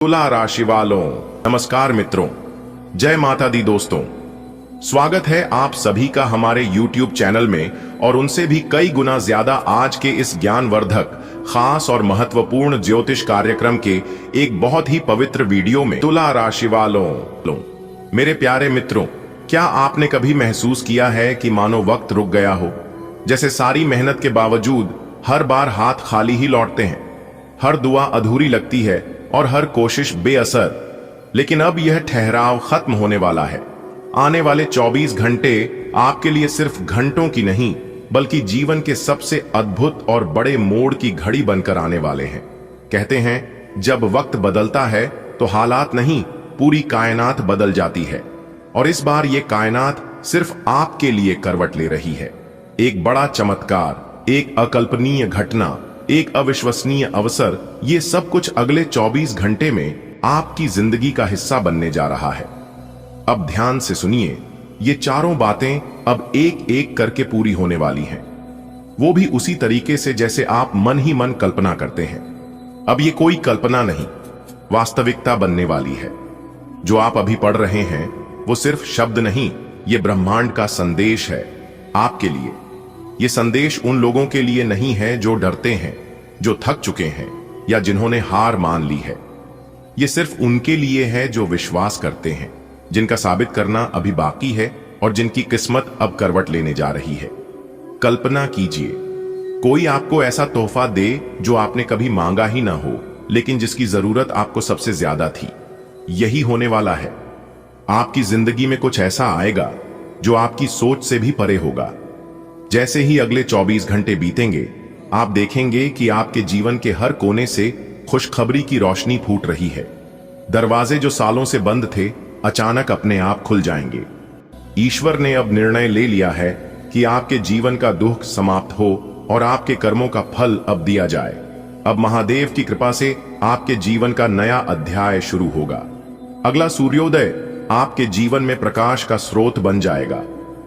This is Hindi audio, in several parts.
तुला राशि वालों, नमस्कार मित्रों, जय माता दी दोस्तों। स्वागत है आप सभी का हमारे YouTube चैनल में और उनसे भी कई गुना ज्यादा आज के इस ज्ञानवर्धक, खास और महत्वपूर्ण ज्योतिष कार्यक्रम के एक बहुत ही पवित्र वीडियो में। तुला राशि वालों, मेरे प्यारे मित्रों, क्या आपने कभी महसूस किया है कि मानो वक्त रुक गया हो? जैसे सारी मेहनत के बावजूद हर बार हाथ खाली ही लौटते हैं, हर दुआ अधूरी लगती है और हर कोशिश बेअसर। लेकिन अब यह ठहराव खत्म होने वाला है। आने वाले 24 घंटे आपके लिए सिर्फ घंटों की नहीं, बल्कि जीवन के सबसे अद्भुत और बड़े मोड़ की घड़ी बनकर आने वाले हैं। कहते हैं, जब वक्त बदलता है तो हालात नहीं, पूरी कायनात बदल जाती है। और इस बार ये कायनात सिर्फ आपके लिए करवट ले रही है। एक बड़ा चमत्कार, एक अकल्पनीय घटना, एक अविश्वसनीय अवसर, ये सब कुछ अगले 24 घंटे में आपकी जिंदगी का हिस्सा बनने जा रहा है। अब ध्यान से सुनिए, ये चारों बातें अब एक एक करके पूरी होने वाली हैं। वो भी उसी तरीके से जैसे आप मन ही मन कल्पना करते हैं। अब ये कोई कल्पना नहीं, वास्तविकता बनने वाली है। जो आप अभी पढ़ रहे हैं वो सिर्फ शब्द नहीं, ये ब्रह्मांड का संदेश है आपके लिए। ये संदेश उन लोगों के लिए नहीं है जो डरते हैं, जो थक चुके हैं या जिन्होंने हार मान ली है। ये सिर्फ उनके लिए है जो विश्वास करते हैं, जिनका साबित करना अभी बाकी है और जिनकी किस्मत अब करवट लेने जा रही है। कल्पना कीजिए, कोई आपको ऐसा तोहफा दे जो आपने कभी मांगा ही ना हो, लेकिन जिसकी जरूरत आपको सबसे ज्यादा थी। यही होने वाला है। आपकी जिंदगी में कुछ ऐसा आएगा जो आपकी सोच से भी परे होगा। जैसे ही अगले 24 घंटे बीतेंगे, आप देखेंगे कि आपके जीवन के हर कोने से खुशखबरी की रोशनी फूट रही है। दरवाजे जो सालों से बंद थे, अचानक अपने आप खुल जाएंगे। ईश्वर ने अब निर्णय ले लिया है कि आपके जीवन का दुख समाप्त हो और आपके कर्मों का फल अब दिया जाए। अब महादेव की कृपा से आपके जीवन का नया अध्याय शुरू होगा। अगला सूर्योदय आपके जीवन में प्रकाश का स्रोत बन जाएगा।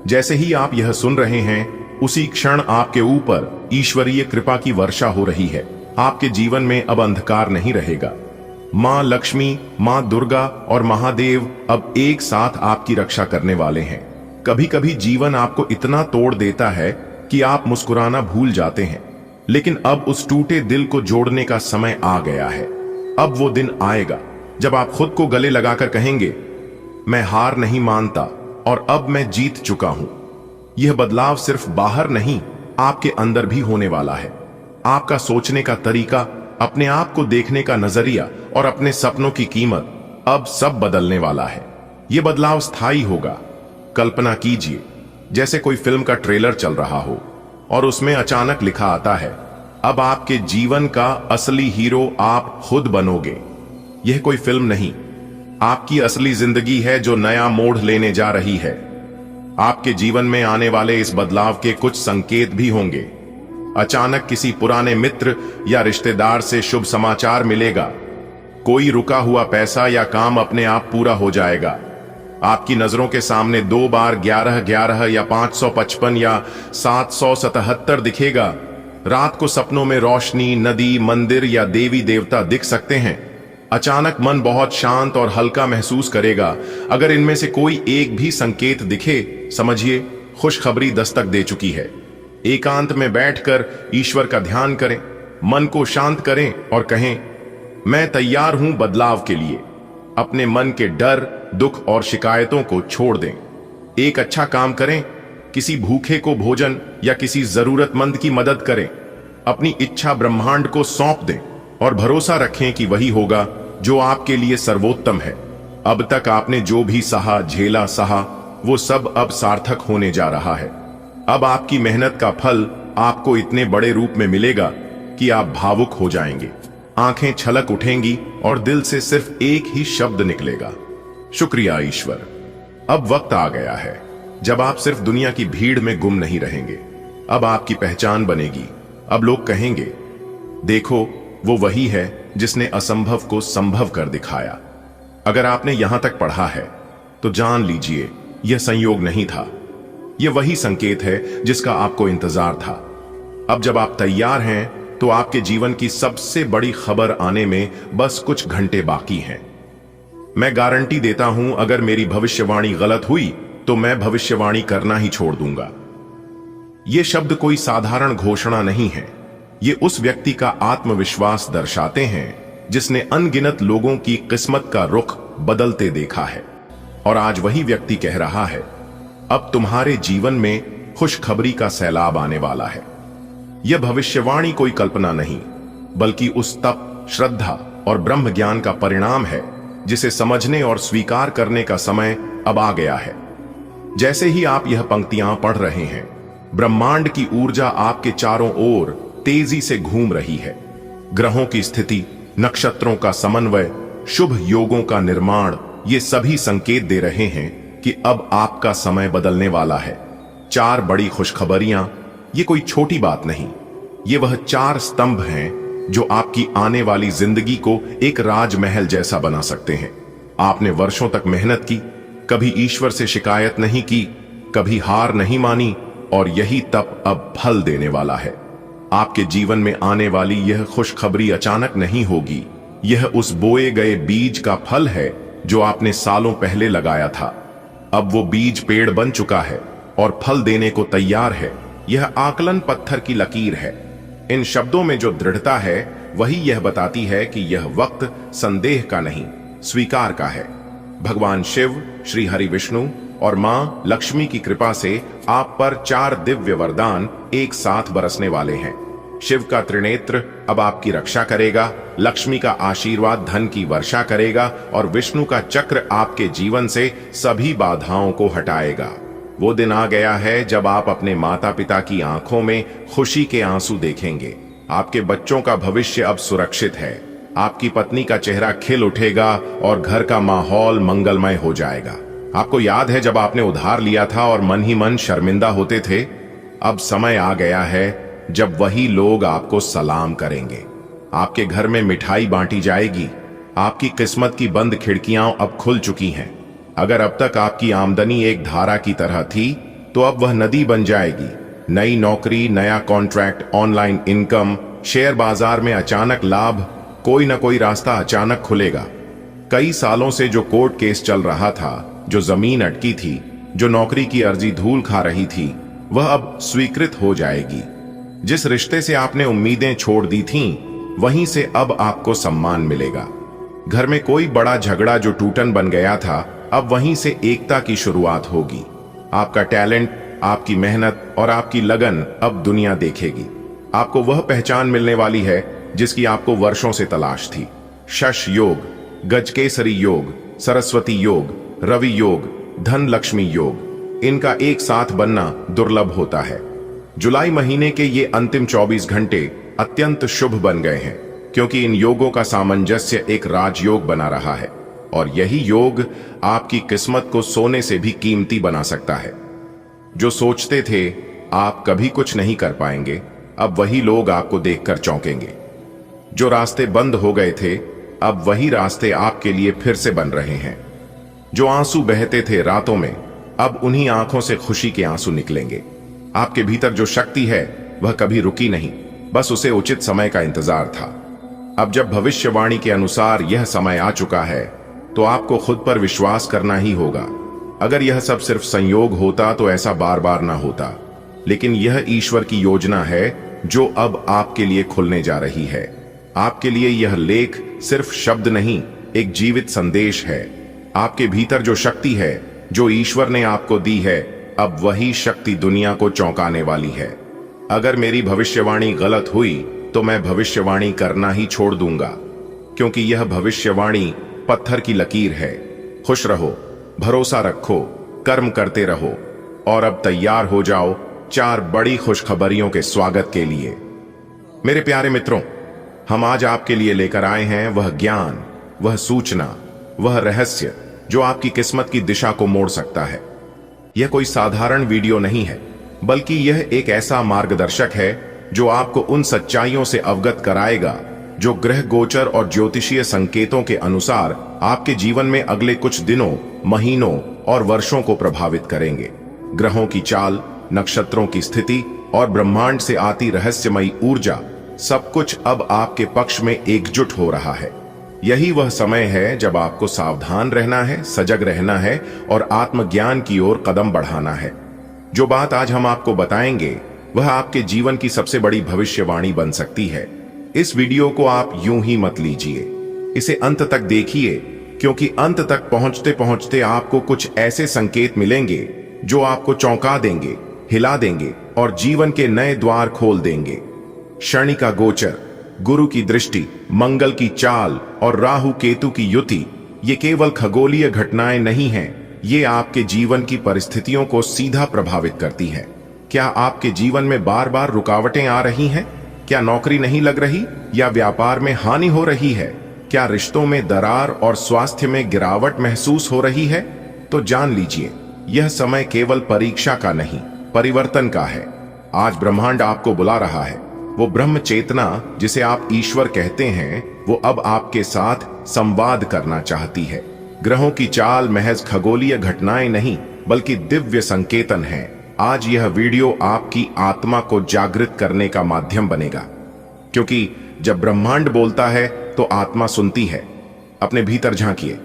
जैसे ही आप यह सुन रहे हैं, उसी क्षण आपके ऊपर ईश्वरीय कृपा की वर्षा हो रही है। आपके जीवन में अब अंधकार नहीं रहेगा। मां लक्ष्मी, मां दुर्गा और महादेव अब एक साथ आपकी रक्षा करने वाले हैं। कभी कभी जीवन आपको इतना तोड़ देता है कि आप मुस्कुराना भूल जाते हैं, लेकिन अब उस टूटे दिल को जोड़ने का समय आ गया है। अब वो दिन आएगा जब आप खुद को गले लगाकर कहेंगे, मैं हार नहीं मानता और अब मैं जीत चुका हूं। यह बदलाव सिर्फ बाहर नहीं, आपके अंदर भी होने वाला है। आपका सोचने का तरीका, अपने आप को देखने का नजरिया और अपने सपनों की कीमत, अब सब बदलने वाला है। यह बदलाव स्थायी होगा। कल्पना कीजिए, जैसे कोई फिल्म का ट्रेलर चल रहा हो और उसमें अचानक लिखा आता है, अब आपके जीवन का असली हीरो आप खुद बनोगे। यह कोई फिल्म नहीं, आपकी असली जिंदगी है जो नया मोड़ लेने जा रही है। आपके जीवन में आने वाले इस बदलाव के कुछ संकेत भी होंगे। अचानक किसी पुराने मित्र या रिश्तेदार से शुभ समाचार मिलेगा। कोई रुका हुआ पैसा या काम अपने आप पूरा हो जाएगा। आपकी नजरों के सामने 2 बार 1111 या 555 या 777 दिखेगा। रात को सपनों में रोशनी, नदी, मंदिर या देवी देवता दिख सकते हैं। अचानक मन बहुत शांत और हल्का महसूस करेगा। अगर इनमें से कोई एक भी संकेत दिखे, समझिए खुशखबरी दस्तक दे चुकी है। एकांत में बैठकर ईश्वर का ध्यान करें, मन को शांत करें और कहें, मैं तैयार हूं बदलाव के लिए। अपने मन के डर, दुख और शिकायतों को छोड़ दें। एक अच्छा काम करें, किसी भूखे को भोजन या किसी जरूरतमंद की मदद करें। अपनी इच्छा ब्रह्मांड को सौंप दें और भरोसा रखें कि वही होगा जो आपके लिए सर्वोत्तम है। अब तक आपने जो भी सहा, झेला, सहा, वो सब अब सार्थक होने जा रहा है। अब आपकी मेहनत का फल आपको इतने बड़े रूप में मिलेगा कि आप भावुक हो जाएंगे। आंखें छलक उठेंगी और दिल से सिर्फ एक ही शब्द निकलेगा, शुक्रिया ईश्वर। अब वक्त आ गया है जब आप सिर्फ दुनिया की भीड़ में गुम नहीं रहेंगे। अब आपकी पहचान बनेगी। अब लोग कहेंगे, देखो वो वही है जिसने असंभव को संभव कर दिखाया। अगर आपने यहां तक पढ़ा है तो जान लीजिए, यह संयोग नहीं था, यह वही संकेत है जिसका आपको इंतजार था। अब जब आप तैयार हैं तो आपके जीवन की सबसे बड़ी खबर आने में बस कुछ घंटे बाकी हैं। मैं गारंटी देता हूं, अगर मेरी भविष्यवाणी गलत हुई तो मैं भविष्यवाणी करना ही छोड़ दूंगा। ये शब्द कोई साधारण घोषणा नहीं है। ये उस व्यक्ति का आत्मविश्वास दर्शाते हैं जिसने अनगिनत लोगों की किस्मत का रुख बदलते देखा है। और आज वही व्यक्ति कह रहा है, अब तुम्हारे जीवन में खुशखबरी का सैलाब आने वाला है। यह भविष्यवाणी कोई कल्पना नहीं, बल्कि उस तप, श्रद्धा और ब्रह्म ज्ञान का परिणाम है जिसे समझने और स्वीकार करने का समय अब आ गया है। जैसे ही आप यह पंक्तियां पढ़ रहे हैं, ब्रह्मांड की ऊर्जा आपके चारों ओर तेजी से घूम रही है। ग्रहों की स्थिति, नक्षत्रों का समन्वय, शुभ योगों का निर्माण, ये सभी संकेत दे रहे हैं कि अब आपका समय बदलने वाला है। 4 बड़ी खुशखबरियां, ये कोई छोटी बात नहीं। ये वह 4 स्तंभ हैं जो आपकी आने वाली जिंदगी को एक राजमहल जैसा बना सकते हैं। आपने वर्षों तक मेहनत की, कभी ईश्वर से शिकायत नहीं की, कभी हार नहीं मानी, और यही तप अब फल देने वाला है। आपके जीवन में आने वाली यह खुशखबरी अचानक नहीं होगी। यह उस बोए गए बीज का फल है जो आपने सालों पहले लगाया था। अब वो बीज पेड़ बन चुका है और फल देने को तैयार है। यह आकलन पत्थर की लकीर है। इन शब्दों में जो दृढ़ता है, वही यह बताती है कि यह वक्त संदेह का नहीं, स्वीकार का है। भगवान शिव, श्री हरि विष्णु और मां लक्ष्मी की कृपा से आप पर 4 दिव्य वरदान एक साथ बरसने वाले हैं। शिव का त्रिनेत्र अब आपकी रक्षा करेगा, लक्ष्मी का आशीर्वाद धन की वर्षा करेगा और विष्णु का चक्र आपके जीवन से सभी बाधाओं को हटाएगा। वो दिन आ गया है जब आप अपने माता पिता की आंखों में खुशी के आंसू देखेंगे। आपके बच्चों का भविष्य अब सुरक्षित है। आपकी पत्नी का चेहरा खिल उठेगा और घर का माहौल मंगलमय हो जाएगा। आपको याद है जब आपने उधार लिया था और मन ही मन शर्मिंदा होते थे? अब समय आ गया है जब वही लोग आपको सलाम करेंगे। आपके घर में मिठाई बांटी जाएगी। आपकी किस्मत की बंद खिड़कियां अब खुल चुकी हैं। अगर अब तक आपकी आमदनी एक धारा की तरह थी, तो अब वह नदी बन जाएगी। नई नौकरी, नया कॉन्ट्रैक्ट, ऑनलाइन इनकम, शेयर बाजार में अचानक लाभ, कोई ना कोई रास्ता अचानक खुलेगा। कई सालों से जो कोर्ट केस चल रहा था, जो जमीन अटकी थी, जो नौकरी की अर्जी धूल खा रही थी, वह अब स्वीकृत हो जाएगी। जिस रिश्ते से आपने उम्मीदें छोड़ दी थीं, वहीं से अब आपको सम्मान मिलेगा। घर में कोई बड़ा झगड़ा जो टूटन बन गया था, अब वहीं से एकता की शुरुआत होगी। आपका टैलेंट, आपकी मेहनत और आपकी लगन अब दुनिया देखेगी। आपको वह पहचान मिलने वाली है जिसकी आपको वर्षों से तलाश थी। शश योग, गजकेसरी योग, सरस्वती योग, रवि योग, धन लक्ष्मी योग, इनका एक साथ बनना दुर्लभ होता है। जुलाई महीने के ये अंतिम 24 घंटे अत्यंत शुभ बन गए हैं, क्योंकि इन योगों का सामंजस्य एक राजयोग बना रहा है। और यही योग आपकी किस्मत को सोने से भी कीमती बना सकता है। जो सोचते थे आप कभी कुछ नहीं कर पाएंगे, अब वही लोग आपको देखकर चौंकेंगे। जो रास्ते बंद हो गए थे, अब वही रास्ते आपके लिए फिर से बन रहे हैं। जो आंसू बहते थे रातों में, अब उन्हीं आंखों से खुशी के आंसू निकलेंगे। आपके भीतर जो शक्ति है, वह कभी रुकी नहीं, बस उसे उचित समय का इंतजार था। अब जब भविष्यवाणी के अनुसार यह समय आ चुका है, तो आपको खुद पर विश्वास करना ही होगा। अगर यह सब सिर्फ संयोग होता तो ऐसा बार बार ना होता, लेकिन यह ईश्वर की योजना है जो अब आपके लिए खुलने जा रही है। आपके लिए यह लेख सिर्फ शब्द नहीं, एक जीवित संदेश है। आपके भीतर जो शक्ति है, जो ईश्वर ने आपको दी है, अब वही शक्ति दुनिया को चौंकाने वाली है। अगर मेरी भविष्यवाणी गलत हुई तो मैं भविष्यवाणी करना ही छोड़ दूंगा, क्योंकि यह भविष्यवाणी पत्थर की लकीर है। खुश रहो, भरोसा रखो, कर्म करते रहो और अब तैयार हो जाओ 4 बड़ी खुशखबरियों के स्वागत के लिए। मेरे प्यारे मित्रों, हम आज आपके लिए लेकर आए हैं वह ज्ञान, वह सूचना, वह रहस्य जो आपकी किस्मत की दिशा को मोड़ सकता है। यह कोई साधारण वीडियो नहीं है, बल्कि यह एक ऐसा मार्गदर्शक है जो आपको उन सच्चाइयों से अवगत कराएगा जो ग्रह गोचर और ज्योतिषीय संकेतों के अनुसार आपके जीवन में अगले कुछ दिनों, महीनों और वर्षों को प्रभावित करेंगे। ग्रहों की चाल, नक्षत्रों की स्थिति और ब्रह्मांड से आती रहस्यमयी ऊर्जा सब कुछ अब आपके पक्ष में एकजुट हो रहा है। यही वह समय है जब आपको सावधान रहना है, सजग रहना है और आत्मज्ञान की ओर कदम बढ़ाना है। जो बात आज हम आपको बताएंगे वह आपके जीवन की सबसे बड़ी भविष्यवाणी बन सकती है। इस वीडियो को आप यूं ही मत लीजिए, इसे अंत तक देखिए, क्योंकि अंत तक पहुंचते पहुंचते आपको कुछ ऐसे संकेत मिलेंगे जो आपको चौंका देंगे, हिला देंगे और जीवन के नए द्वार खोल देंगे। शनि का गोचर, गुरु की दृष्टि, मंगल की चाल और राहु केतु की युति, ये केवल खगोलीय घटनाएं नहीं हैं, ये आपके जीवन की परिस्थितियों को सीधा प्रभावित करती है। क्या आपके जीवन में बार बार रुकावटें आ रही हैं? क्या नौकरी नहीं लग रही या व्यापार में हानि हो रही है? क्या रिश्तों में दरार और स्वास्थ्य में गिरावट महसूस हो रही है? तो जान लीजिए, यह समय केवल परीक्षा का नहीं, परिवर्तन का है। आज ब्रह्मांड आपको बुला रहा है। वो ब्रह्म चेतना जिसे आप ईश्वर कहते हैं, वो अब आपके साथ संवाद करना चाहती है। ग्रहों की चाल महज खगोलीय घटनाएं नहीं, बल्कि दिव्य संकेतन है। आज यह वीडियो आपकी आत्मा को जागृत करने का माध्यम बनेगा, क्योंकि जब ब्रह्मांड बोलता है तो आत्मा सुनती है। अपने भीतर झांकिए,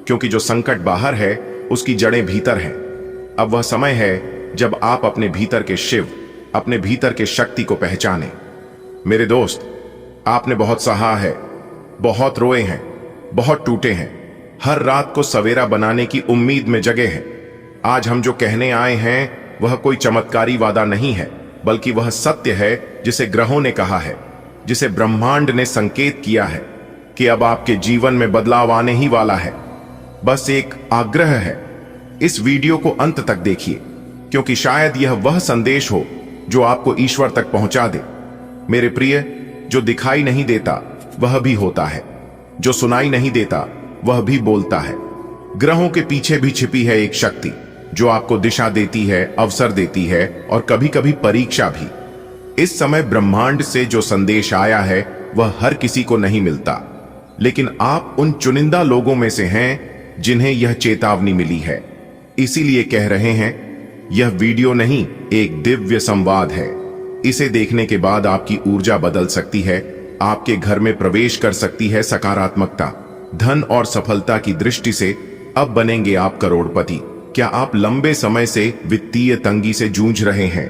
क्योंकि जो संकट बाहर है उसकी जड़ें भीतर हैं। अब वह समय है जब आप अपने भीतर के शिव, अपने भीतर के शक्ति को पहचानें। मेरे दोस्त, आपने बहुत सहा है, बहुत रोए हैं, बहुत टूटे हैं, हर रात को सवेरा बनाने की उम्मीद में जगे हैं। आज हम जो कहने आए हैं वह कोई चमत्कारी वादा नहीं है, बल्कि वह सत्य है जिसे ग्रहों ने कहा है, जिसे ब्रह्मांड ने संकेत किया है कि अब आपके जीवन में बदलाव आने ही वाला है। बस एक आग्रह है, इस वीडियो को अंत तक देखिए, क्योंकि शायद यह वह संदेश हो जो आपको ईश्वर तक पहुंचा दे। मेरे प्रिय, जो दिखाई नहीं देता वह भी होता है, जो सुनाई नहीं देता वह भी बोलता है। ग्रहों के पीछे भी छिपी है एक शक्ति जो आपको दिशा देती है, अवसर देती है और कभी कभी परीक्षा भी। इस समय ब्रह्मांड से जो संदेश आया है वह हर किसी को नहीं मिलता, लेकिन आप उन चुनिंदा लोगों में से हैं जिन्हें यह चेतावनी मिली है। इसीलिए कह रहे हैं, यह वीडियो नहीं, एक दिव्य संवाद है। इसे देखने के बाद आपकी ऊर्जा बदल सकती है, आपके घर में प्रवेश कर सकती है सकारात्मकता। धन और सफलता की दृष्टि से अब बनेंगे आप करोड़पति। क्या आप लंबे समय से वित्तीय तंगी से जूझ रहे हैं?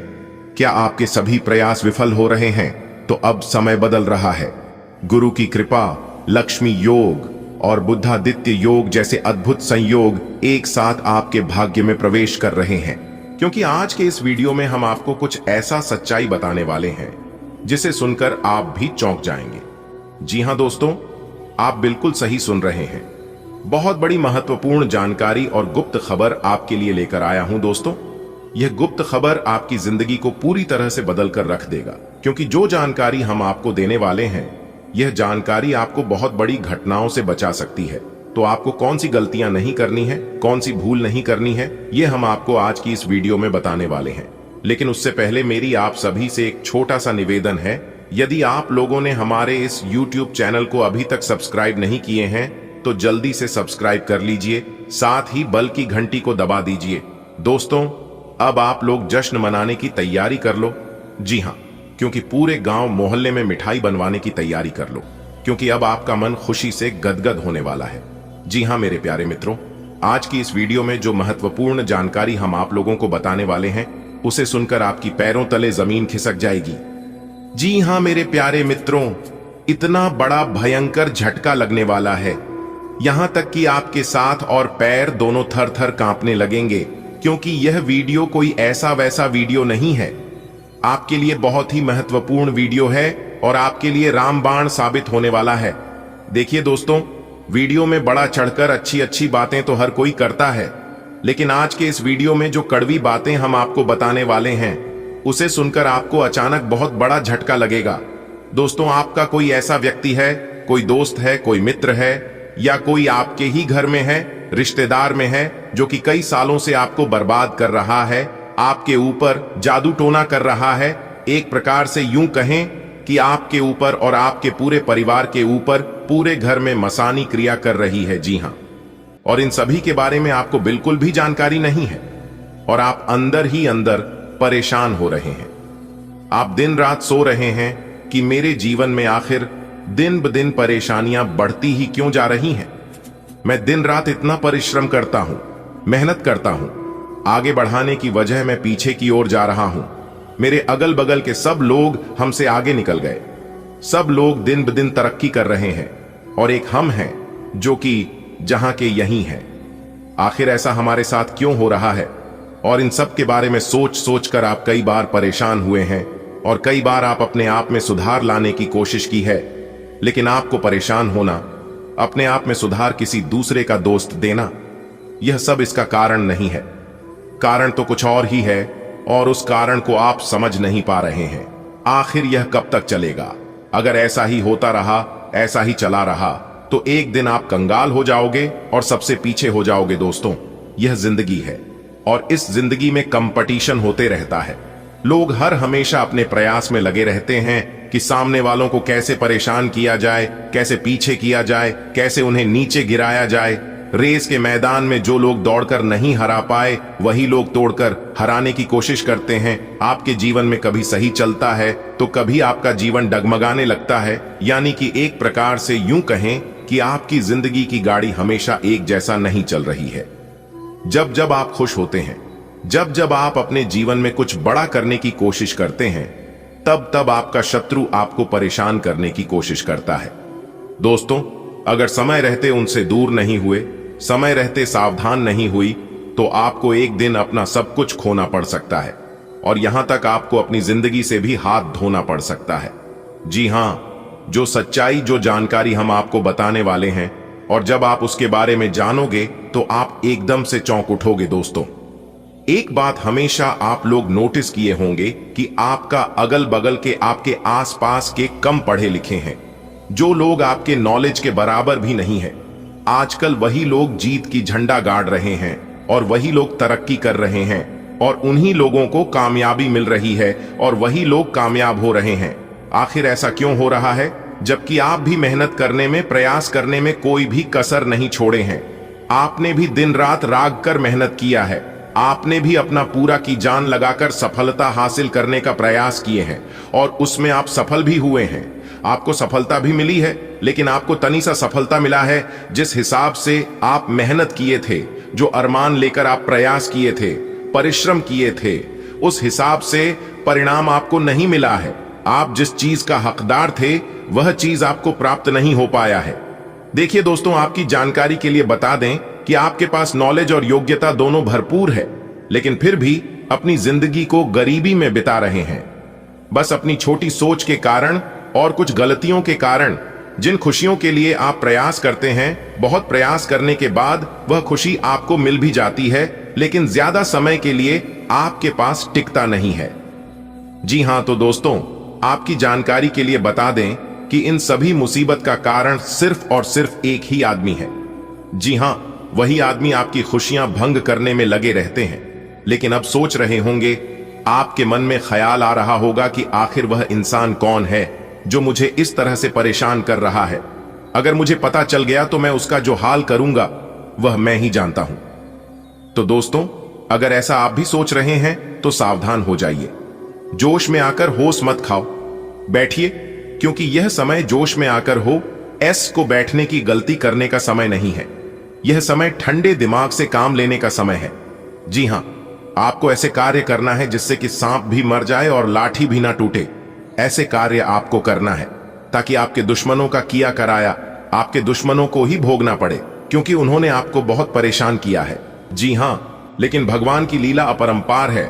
क्या आपके सभी प्रयास विफल हो रहे हैं? तो अब समय बदल रहा है। गुरु की कृपा, लक्ष्मी योग और बुद्धादित्य योग जैसे अद्भुत संयोग एक साथ आपके भाग्य में प्रवेश कर रहे हैं। क्योंकि आज के इस वीडियो में हम आपको कुछ ऐसा सच्चाई बताने वाले हैं जिसे सुनकर आप भी चौंक जाएंगे। जी हां दोस्तों, आप बिल्कुल सही सुन रहे हैं। बहुत बड़ी महत्वपूर्ण जानकारी और गुप्त खबर आपके लिए लेकर आया हूं दोस्तों। यह गुप्त खबर आपकी जिंदगी को पूरी तरह से बदल कर रख देगा, क्योंकि जो जानकारी हम आपको देने वाले हैं, यह जानकारी आपको बहुत बड़ी घटनाओं से बचा सकती है। तो आपको कौन सी गलतियां नहीं करनी है, कौन सी भूल नहीं करनी है, यह हम आपको आज की इस वीडियो में बताने वाले हैं। लेकिन उससे पहले मेरी आप सभी से एक छोटा सा निवेदन है। यदि आप लोगों ने हमारे इस YouTube चैनल को अभी तक सब्सक्राइब नहीं किए हैं तो जल्दी से सब्सक्राइब कर लीजिए, साथ ही बेल की घंटी को दबा दीजिए। दोस्तों, अब आप लोग जश्न मनाने की तैयारी कर लो। जी हां, क्योंकि पूरे गांव मोहल्ले में मिठाई बनवाने की तैयारी कर लो, क्योंकि अब आपका मन खुशी से गदगद होने वाला है। जी हां मेरे प्यारे मित्रों, आज की इस वीडियो में जो महत्वपूर्ण जानकारी हम आप लोगों को बताने वाले हैं, उसे सुनकर आपकी पैरों तले जमीन खिसक जाएगी। जी हां मेरे प्यारे मित्रों, इतना बड़ा भयंकर झटका लगने वाला है, यहां तक कि आपके साथ और पैर दोनों थर थर कांपने लगेंगे, क्योंकि यह वीडियो कोई ऐसा वैसा वीडियो नहीं है। आपके लिए बहुत ही महत्वपूर्ण वीडियो है और आपके लिए रामबाण साबित होने वाला है। देखिए दोस्तों, वीडियो में बड़ा चढ़कर अच्छी अच्छी बातें तो हर कोई करता है, लेकिन आज के इस वीडियो में जो कड़वी बातें हम आपको बताने वाले हैं, उसे सुनकर आपको अचानक बहुत बड़ा झटका लगेगा। दोस्तों, आपका कोई ऐसा व्यक्ति है, कोई दोस्त है, कोई मित्र है, या कोई आपके ही घर में है, रिश्तेदार में है, जो कि कई सालों से आपको बर्बाद कर रहा है, आपके ऊपर जादू टोना कर रहा है। एक प्रकार से यूं कहें कि आपके ऊपर और आपके पूरे परिवार के ऊपर पूरे घर में मसानी क्रिया कर रही है। जी हां, और इन सभी के बारे में आपको बिल्कुल भी जानकारी नहीं है और आप अंदर ही अंदर परेशान हो रहे हैं। आप दिन रात सो रहे हैं, कि मेरे जीवन में आखिर दिन ब दिन परेशानियां बढ़ती ही क्यों जा रही हैं। मैं दिन रात इतना परिश्रम करता हूं, मेहनत करता हूं, आगे बढ़ाने की वजह मैं पीछे की ओर जा रहा हूं। मेरे अगल बगल के सब लोग हमसे आगे निकल गए, सब लोग दिन ब दिन तरक्की कर रहे हैं और एक हम हैं जो कि जहां के यहीं हैं। आखिर ऐसा हमारे साथ क्यों हो रहा है? और इन सब के बारे में सोच सोच कर आप कई बार परेशान हुए हैं और कई बार आप अपने आप में सुधार लाने की कोशिश की है, लेकिन आपको परेशान होना, अपने आप में सुधार किसी दूसरे का दोस्त देना, यह सब इसका कारण नहीं है। कारण तो कुछ और ही है और उस कारण को आप समझ नहीं पा रहे हैं। आखिर यह कब तक चलेगा? अगर ऐसा ही होता रहा, ऐसा ही चला रहा, तो एक दिन आप कंगाल हो जाओगे और सबसे पीछे हो जाओगे। दोस्तों, यह जिंदगी है और इस जिंदगी में कंपटीशन होते रहता है। लोग हर हमेशा अपने प्रयास में लगे रहते हैं कि सामने वालों को कैसे परेशान किया जाए, कैसे पीछे किया जाए, कैसे उन्हें नीचे गिराया जाए। रेस के मैदान में जो लोग दौड़कर नहीं हरा पाए, वही लोग तोड़कर हराने की कोशिश करते हैं। आपके जीवन में कभी सही चलता है तो कभी आपका जीवन डगमगाने लगता है। यानी कि एक प्रकार से यूं कहें कि आपकी जिंदगी की गाड़ी हमेशा एक जैसा नहीं चल रही है। जब जब आप खुश होते हैं, जब जब आप अपने जीवन में कुछ बड़ा करने की कोशिश करते हैं, तब तब आपका शत्रु आपको परेशान करने की कोशिश करता है। दोस्तों, अगर समय रहते उनसे दूर नहीं हुए, समय रहते सावधान नहीं हुई, तो आपको एक दिन अपना सब कुछ खोना पड़ सकता है और यहां तक आपको अपनी जिंदगी से भी हाथ धोना पड़ सकता है। जी हां, जो सच्चाई, जो जानकारी हम आपको बताने वाले हैं, और जब आप उसके बारे में जानोगे तो आप एकदम से चौंक उठोगे। दोस्तों, एक बात हमेशा आप लोग नोटिस किए होंगे कि आपका अगल बगल के, आपके आसपास के कम पढ़े लिखे हैं, जो लोग आपके नॉलेज के बराबर भी नहीं है, आजकल वही लोग जीत की झंडा गाड़ रहे हैं और वही लोग तरक्की कर रहे हैं और उन्हीं लोगों को कामयाबी मिल रही है और वही लोग कामयाब हो रहे हैं। आखिर ऐसा क्यों हो रहा है, जबकि आप भी मेहनत करने में, प्रयास करने में कोई भी कसर नहीं छोड़े हैं। आपने भी दिन रात राग कर मेहनत किया है, आपने भी अपना पूरा की जान लगाकर सफलता हासिल करने का प्रयास किए हैं और उसमें आप सफल भी हुए हैं। आपको सफलता भी मिली है, लेकिन आपको तनी सा सफलता मिला है जिस हिसाब से आप मेहनत किए थे, जो अरमान लेकर आप प्रयास किए थे, परिश्रम किए थे, उस हिसाब से परिणाम आपको नहीं मिला है। आप जिस चीज का हकदार थे, वह चीज आपको प्राप्त नहीं हो पाया है। देखिए दोस्तों, आपकी जानकारी के लिए बता दें कि आपके पास नॉलेज और योग्यता दोनों भरपूर है, लेकिन फिर भी अपनी जिंदगी को गरीबी में बिता रहे हैं। बस अपनी छोटी सोच के कारण और कुछ गलतियों के कारण जिन खुशियों के लिए आप प्रयास करते हैं, बहुत प्रयास करने के बाद वह खुशी आपको मिल भी जाती है, लेकिन ज्यादा समय के लिए आपके पास टिकता नहीं है। जी हां, तो दोस्तों, आपकी जानकारी के लिए बता दें कि इन सभी मुसीबत का कारण सिर्फ और सिर्फ एक ही आदमी है। जी हां, वही आदमी आपकी खुशियां भंग करने में लगे रहते हैं। लेकिन अब सोच रहे होंगे, आपके मन में ख्याल आ रहा होगा कि आखिर वह इंसान कौन है जो मुझे इस तरह से परेशान कर रहा है। अगर मुझे पता चल गया तो मैं उसका जो हाल करूंगा वह मैं ही जानता हूं। तो दोस्तों, अगर ऐसा आप भी सोच रहे हैं तो सावधान हो जाइए। जोश में आकर होश मत खाओ, बैठिए, क्योंकि यह समय जोश में आकर हो एस को बैठने की गलती करने का समय नहीं है। यह समय ठंडे दिमाग से काम लेने का समय है। जी हां, आपको ऐसे कार्य करना है जिससे कि सांप भी मर जाए और लाठी भी ना टूटे। ऐसे कार्य आपको करना है ताकि आपके दुश्मनों का किया कराया आपके दुश्मनों को ही भोगना पड़े, क्योंकि उन्होंने आपको बहुत परेशान किया है। जी हां, लेकिन भगवान की लीला अपरंपार है।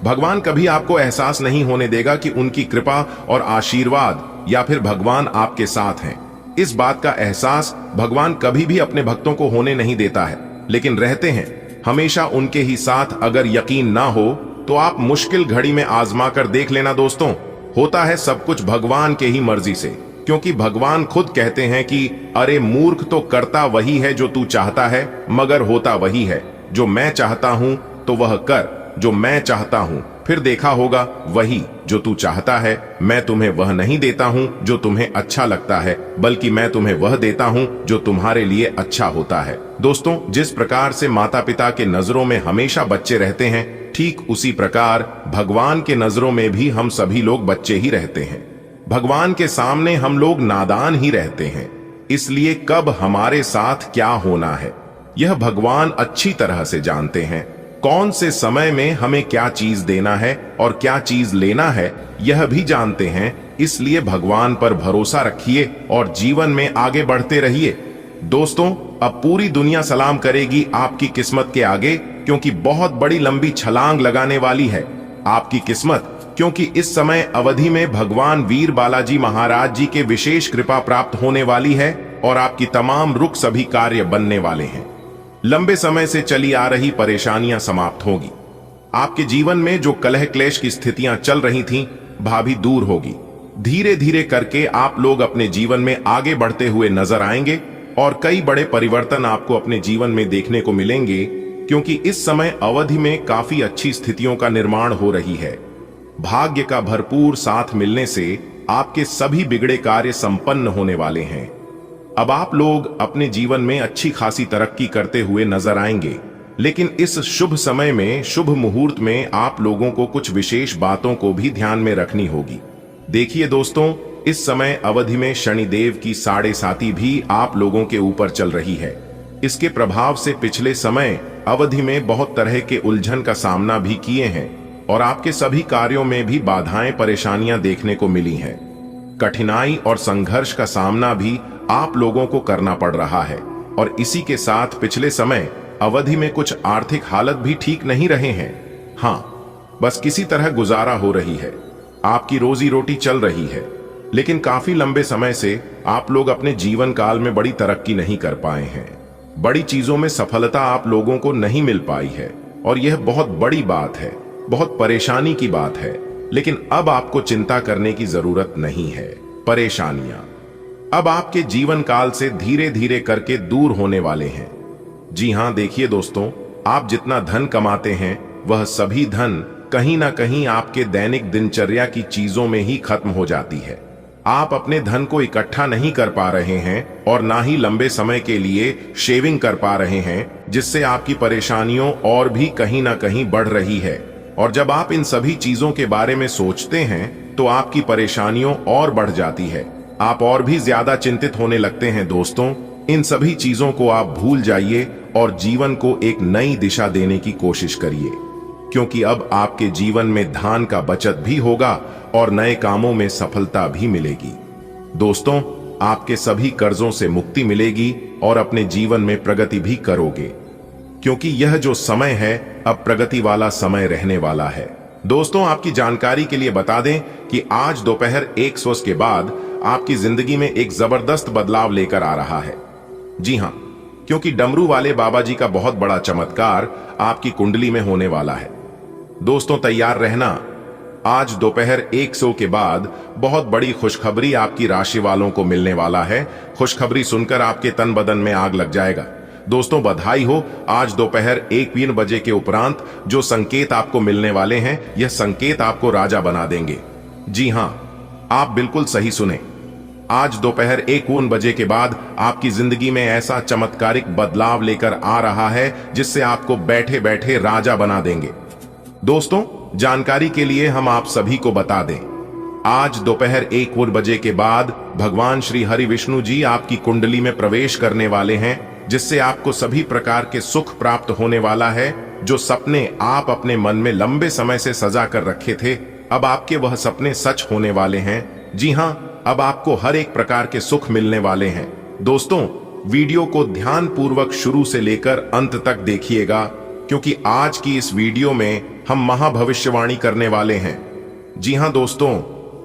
भगवान कभी आपको एहसास नहीं होने देगा कि उनकी कृपा और आशीर्वाद या फिर भगवान आपके साथ हैं। इस बात का एहसास भगवान कभी भी अपने भक्तों को होने नहीं देता है, लेकिन रहते हैं हमेशा उनके ही साथ। अगर यकीन ना हो तो आप मुश्किल घड़ी में आजमा कर देख लेना। दोस्तों, होता है सब कुछ भगवान के ही मर्जी से, क्योंकि भगवान खुद कहते हैं कि अरे मूर्ख, तो करता वही है जो तू चाहता है, मगर होता वही है जो मैं चाहता हूं, तो वह कर जो मैं चाहता हूं, फिर देखा होगा वही जो तू चाहता है। मैं तुम्हें वह नहीं देता हूं जो तुम्हें अच्छा लगता है, बल्कि मैं तुम्हें वह देता हूं जो तुम्हारे लिए अच्छा होता है। दोस्तों, जिस प्रकार से माता पिता के नजरों में हमेशा बच्चे रहते हैं, ठीक उसी प्रकार भगवान के नजरों में भी हम सभी लोग बच्चे ही रहते हैं। भगवान के सामने हम लोग नादान ही रहते हैं, इसलिए कब हमारे साथ क्या होना है यह भगवान अच्छी तरह से जानते हैं। कौन से समय में हमें क्या चीज देना है और क्या चीज लेना है यह भी जानते हैं, इसलिए भगवान पर भरोसा रखिए और जीवन में आगे बढ़ते रहिए। दोस्तों, अब पूरी दुनिया सलाम करेगी आपकी किस्मत के आगे, क्योंकि बहुत बड़ी लंबी छलांग लगाने वाली है आपकी किस्मत, क्योंकि इस समय अवधि में भगवान वीर बालाजी महाराज जी के विशेष कृपा प्राप्त होने वाली है और आपकी तमाम रुक सभी कार्य बनने वाले हैं। लंबे समय से चली आ रही परेशानियां समाप्त होगी। आपके जीवन में जो कलह क्लेश की स्थितियां चल रही थीं, भाभी दूर होगी। धीरे धीरे करके आप लोग अपने जीवन में आगे बढ़ते हुए नजर आएंगे और कई बड़े परिवर्तन आपको अपने जीवन में देखने को मिलेंगे, क्योंकि इस समय अवधि में काफी अच्छी स्थितियों का निर्माण हो रही है। भाग्य का भरपूर साथ मिलने से आपके सभी बिगड़े कार्य संपन्न होने वाले हैं। अब आप लोग अपने जीवन में अच्छी खासी तरक्की करते हुए नजर आएंगे, लेकिन इस शुभ समय में, शुभ मुहूर्त में आप लोगों को कुछ विशेष बातों को भी ध्यान में रखनी होगी। देखिए दोस्तों, इस समय अवधि में शनिदेव की 7.5 भी आप लोगों के ऊपर चल रही है। इसके प्रभाव से पिछले समय अवधि में बहुत तरह के उलझन का सामना भी किए हैं और आपके सभी कार्यों में भी बाधाएं परेशानियां देखने को मिली हैं। कठिनाई और संघर्ष का सामना भी आप लोगों को करना पड़ रहा है और इसी के साथ पिछले समय अवधि में कुछ आर्थिक हालत भी ठीक नहीं रहे हैं। हाँ, बस किसी तरह गुजारा हो रही है, आपकी रोजी रोटी चल रही है, लेकिन काफी लंबे समय से आप लोग अपने जीवन काल में बड़ी तरक्की नहीं कर पाए हैं। बड़ी चीजों में सफलता आप लोगों को नहीं मिल पाई है और यह बहुत बड़ी बात है, बहुत परेशानी की बात है। लेकिन अब आपको चिंता करने की जरूरत नहीं है। परेशानियां अब आपके जीवन काल से धीरे धीरे करके दूर होने वाले हैं। जी हां, देखिए दोस्तों, आप जितना धन कमाते हैं वह सभी धन कहीं ना कहीं आपके दैनिक दिनचर्या की चीजों में ही खत्म हो जाती है। आप अपने धन को इकट्ठा नहीं कर पा रहे हैं और ना ही लंबे समय के लिए शेविंग कर पा रहे हैं, जिससे आपकी परेशानियों और भी कहीं ना कहीं बढ़ रही है। और जब आप इन सभी चीजों के बारे में सोचते हैं तो आपकी परेशानियों और बढ़ जाती है, आप और भी ज्यादा चिंतित होने लगते हैं। दोस्तों, इन सभी चीजों को आप भूल जाइए और जीवन को एक नई दिशा देने की कोशिश करिए, क्योंकि अब आपके जीवन में धन का बचत भी होगा और नए कामों में सफलता भी मिलेगी। दोस्तों, आपके सभी कर्जों से मुक्ति मिलेगी और अपने जीवन में प्रगति भी करोगे, क्योंकि यह जो समय है अब प्रगति वाला समय रहने वाला है। दोस्तों, आपकी जानकारी के लिए बता दें कि आज दोपहर 1 सौ के बाद आपकी जिंदगी में एक जबरदस्त बदलाव लेकर आ रहा है। जी हां, क्योंकि डमरू वाले बाबा जी का बहुत बड़ा चमत्कार आपकी कुंडली में होने वाला है। दोस्तों, तैयार रहना। आज दोपहर 1 सौ के बाद बहुत बड़ी खुशखबरी आपकी राशि वालों को मिलने वाला है। खुशखबरी सुनकर आपके तन बदन में आग लग जाएगा। दोस्तों, बधाई हो। आज दोपहर 1 बजे के उपरांत जो संकेत आपको मिलने वाले हैं, यह संकेत आपको राजा बना देंगे। जी हां, आप बिल्कुल सही सुने। आज दोपहर 1 बजे के बाद आपकी जिंदगी में ऐसा चमत्कारिक बदलाव लेकर आ रहा है जिससे आपको बैठे बैठे राजा बना देंगे। दोस्तों, जानकारी के लिए हम आप सभी को बता दें, आज दोपहर 1 बजे के बाद भगवान श्री हरि विष्णु जी आपकी कुंडली में प्रवेश करने वाले हैं, जिससे आपको सभी प्रकार के सुख प्राप्त होने वाला है। जो सपने आप अपने मन में लंबे समय से सजा कर रखे थे, अब आपके वह सपने सच होने वाले हैं। जी हां, अब आपको हर एक प्रकार के सुख मिलने वाले हैं। दोस्तों, वीडियो को ध्यान पूर्वक शुरू से लेकर अंत तक देखिएगा, क्योंकि आज की इस वीडियो में हम महाभविष्यवाणी करने वाले हैं। जी हां दोस्तों,